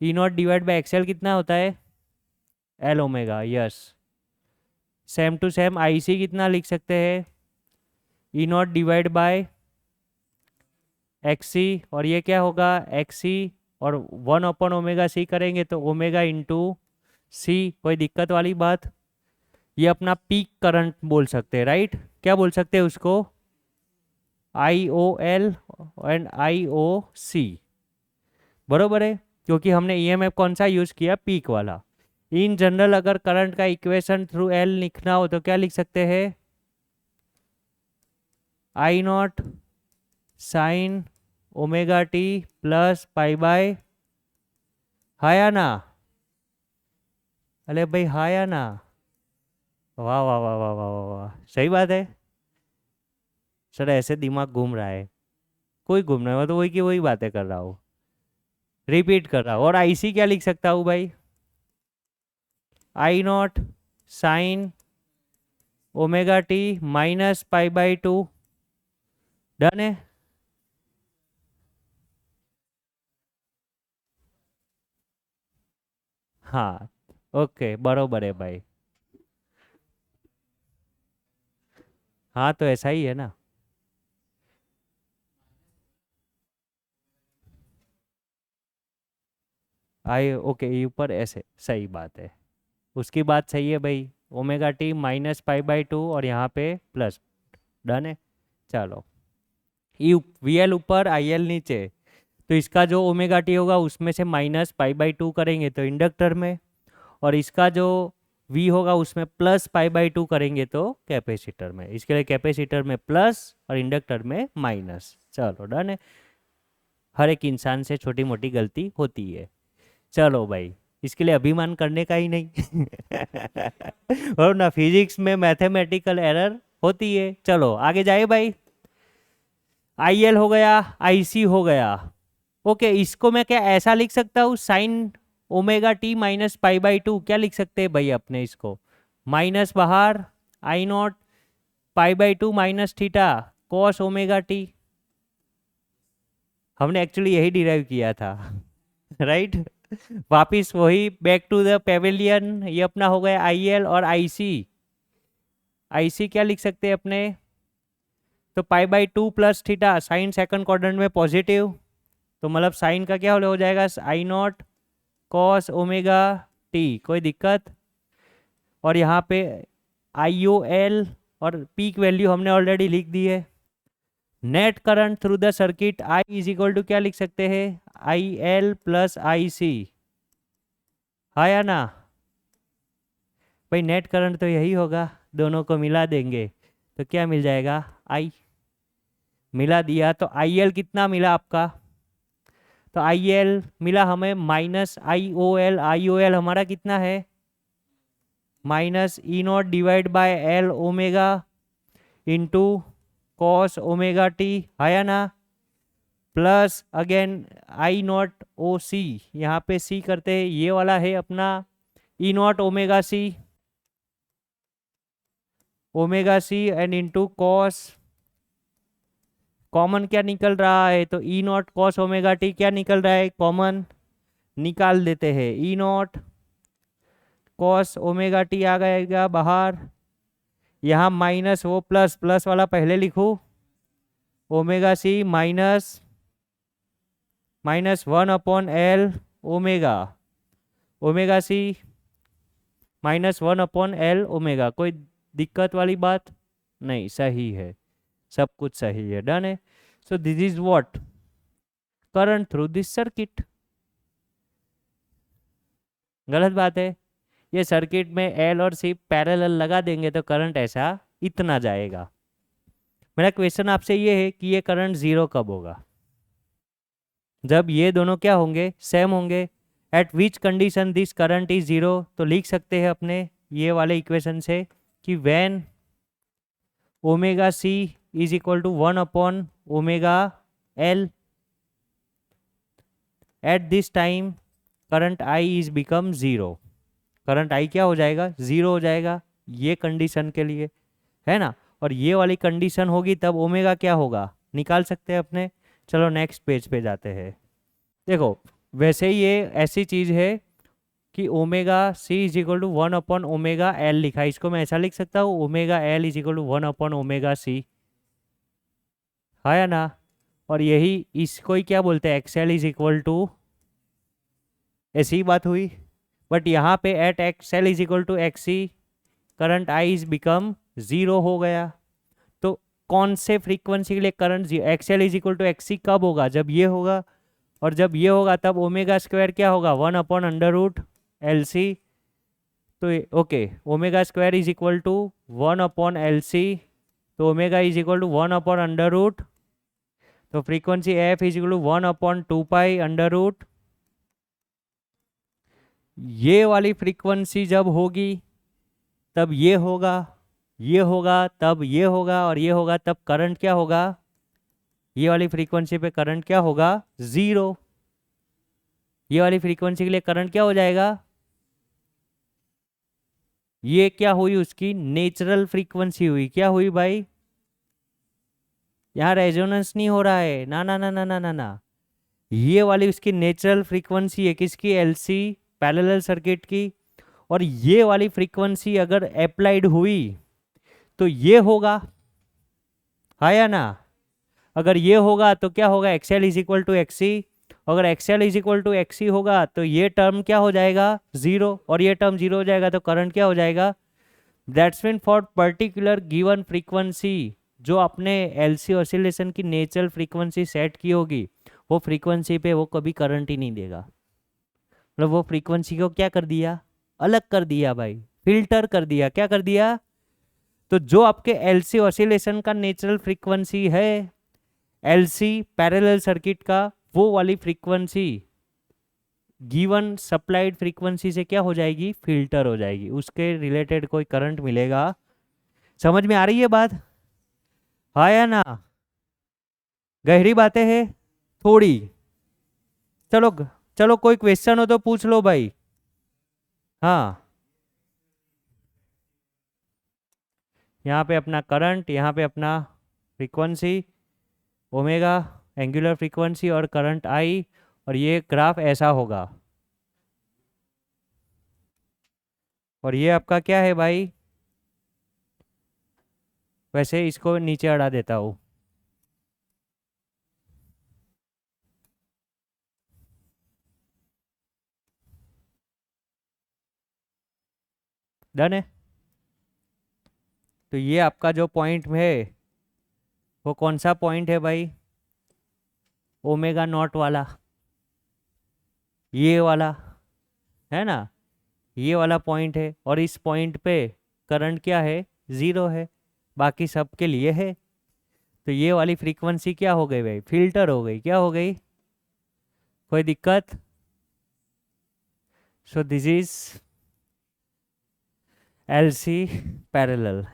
E0 divide by XL कितना होता है, L omega, yes. Same to same IC कितना लिख सकते हैं, E0 डिवाइड बाय XC, और ये क्या होगा XC, और 1/ओमेगा C करेंगे तो ओमेगा इंटू C। कोई दिक्कत वाली बात, ये अपना पीक करंट बोल सकते हैं, राइट। क्या बोल सकते हैं उसको, IOL एंड IOC, बरोबर है, क्योंकि हमने EMF कौन सा यूज किया, पीक वाला। इन जनरल अगर करंट का इक्वेशन थ्रू L लिखना हो तो क्या लिख सकते हैं, I0 sine omega T plus pi by, हाँ या ना, अरे भाई हाँ या ना, वाह वाह वाह वाह वाह वाह वाह, सही बात है सर। ऐसे दिमाग घूम रहा है, कोई घूम रहा है, मैं तो वही की वही बातें कर रहा हूँ, रिपीट कर रहा हूँ। और IC क्या लिख सकता हूँ भाई, I0 sine omega T minus pi by 2, done है। हाँ ओके, बरोबर है भाई। हाँ तो ऐसा ही है ना, ओके, ऊपर ऐसे, सही बात है, उसकी बात सही है भाई। Omega T minus pi by 2 और यहाँ पे प्लस, डन है। चलो यू VL ऊपर IL नीचे, तो इसका जो ओमेगा T होगा उसमें से माइनस पाई बाय 2 करेंगे तो इंडक्टर में, और इसका जो V होगा उसमें प्लस पाई बाय 2 करेंगे तो कैपेसिटर में। इसके लिए कैपेसिटर में प्लस और इंडक्टर में माइनस। चलो डन है, हर एक इंसान से छोटी मोटी गलती होती है। चलो भाई, इसके लिए अभिमान करने का ही नहीं और ना फिजिक्स में मैथमेटिकल एरर होती है। चलो आगे जाए भाई, IL हो गया, IC हो गया। ओके, इसको मैं क्या ऐसा लिख सकता हूँ, sine omega T minus pi by 2, क्या लिख सकते हैं भाई अपने इसको, माइनस बाहर I0 pi by 2 minus theta cos omega T। हमने एक्चुअली यही डिराइव किया था राइट वापिस वही बैक टू द पेविलियन। ये अपना हो गया IL और IC क्या लिख सकते हैं अपने, तो pi by 2 plus theta, sine second quadrant में पॉजिटिव, तो मतलब साइन का क्या हो जाएगा, I0 कॉस ओमेगा T। कोई दिक्कत, और यहाँ पे IOL और पीक वैल्यू हमने ऑलरेडी लिख दी है। Net current through the circuit I is equal to क्या लिख सकते हैं, IL प्लस IC, हाँ या ना भाई। नेट करंट तो यही होगा, दोनों को मिला देंगे तो क्या मिल जाएगा, I। मिला दिया तो IL कितना मिला आपका, तो IL मिला हमें माइनस IOL हमारा कितना है, minus E0 divide bye L omega into cos omega T, है ना, प्लस अगेन I0 OC, यहाँ पे C करते हैं, ये वाला है अपना E0 omega C and into cos, common क्या निकल रहा है, तो E0 कॉस ओमेगा T क्या निकल रहा है, कॉमन निकाल देते हैं, E0 कॉस ओमेगा T आ जाएगा बाहर, यहाँ माइनस वो प्लस, प्लस वाला पहले लिखूं, omega C minus 1/L omega C minus 1/L omega. कोई दिक्कत वाली बात नहीं, सही है, सब कुछ सही है, डन है। So this is what current through this circuit. गलत बात है। ये सर्किट में एल और सी पैरेलल लगा देंगे तो करंट ऐसा इतना जाएगा। मेरा क्वेश्चन आपसे ये है कि ये करंट जीरो कब होगा? जब ये दोनों क्या होंगे? सेम होंगे। Eight which condition this current is zero? तो लिख सकते हैं अपने ये वाले इक्वेशन से कि when omega C is equal to 1 omega L, at this time current I is become zero. Current I क्या हो जाएगा? जीरो हो जाएगा ये कंडीशन के लिए, है ना। और ये वाली कंडीशन होगी तब ओमेगा क्या होगा, निकाल सकते हैं अपने। चलो नेक्स्ट पेज पे जाते हैं। देखो वैसे ये ऐसी चीज है कि omega C is equal to one by omega L लिखा है, इसको मैं ऐसा लिख सकता हूँ omega L is equal to one by omega C, है या ना। और यही इसको ही क्या बोलते हैं, एक्सएल इज इक्वल टू, ऐसी ही बात हुई। बट यहाँ पे at XL is equal to XC current I is become zero हो गया। तो कौन से फ्रीक्वेंसी के लिए current XL is equal to XC कब होगा? जब ये होगा, और जब ये होगा तब ओमेगा स्क्वायर क्या होगा? 1/√LC। तो okay, omega square is equal to 1/LC, तो ओमेगा इज इक्वल टू 1/√, तो frequency F is equal to 1/2π√। ये वाली फ्रीक्वेंसी जब होगी तब ये होगा, ये होगा तब ये होगा, और ये होगा तब करंट क्या होगा? ये वाली फ्रीक्वेंसी पे करंट क्या होगा? जीरो। ये वाली फ्रीक्वेंसी के लिए करंट क्या हो जाएगा? ये क्या हुई? उसकी नेचुरल फ्रीक्वेंसी हुई। क्या हुई भाई? यहाँ रेजोनेंस नहीं हो रहा है, ना ना ना ना ना ना ना। ये वाली उसकी नेचुरल फ्रीक्वेंसी है, किसकी? एलसी पैरेलल सर्किट की। और ये वाली फ्रीक्वेंसी अगर अप्लाइड हुई तो ये होगा, है या ना। अगर ये होगा तो क्या होगा? XL is equal to XC. अगर XL is equal to XC होगा तो ये टर्म क्या हो जाएगा? जीरो। और ये टर्म जीरो हो जाएगा तो करंट क्या हो जाएगा? That's mean for particular given frequency, जो अपने एलसी ऑसिलेशन की नेचुरल फ्रीक्वेंसी सेट की होगी, वो फ्रीक्वेंसी पे वो कभी करंट ही नहीं देगा। मतलब वो फ्रीक्वेंसी को क्या कर दिया? अलग कर दिया भाई, फिल्टर कर दिया। क्या कर दिया? तो जो आपके एलसी ऑसिलेशन का नेचुरल फ्रीक्वेंसी है, एलसी पैरेलल सर्किट का, वो वाली फ्रीक्वेंसी गिवन सप्लाइड फ्रीक्वेंसी से क्या हो जाएगी? फिल्टर हो जाएगी, उसके रिलेटेड कोई करंट मिलेगा। समझ में आ रही है बात? हाँ या ना? गहरी बातें हैं थोड़ी। चलो चलो, कोई क्वेश्चन हो तो पूछ लो भाई। हाँ, यहाँ पे अपना करंट, यहाँ पे अपना फ्रीक्वेंसी ओमेगा, एंगुलर फ्रीक्वेंसी और करंट आई, और ये ग्राफ ऐसा होगा। और ये आपका क्या है भाई? वैसे इसको नीचे हटा देता हूँ। डन है। तो ये आपका जो पॉइंट है वो कौन सा पॉइंट है भाई? ओमेगा नॉट वाला, ये वाला, है ना। ये वाला पॉइंट है, और इस पॉइंट पे करंट क्या है? जीरो है। बाकी सब के लिए है। तो ये वाली फ्रीक्वेंसी क्या हो गई भाई? फिल्टर हो गई। क्या हो गई? कोई दिक्कत? So this is LC parallel.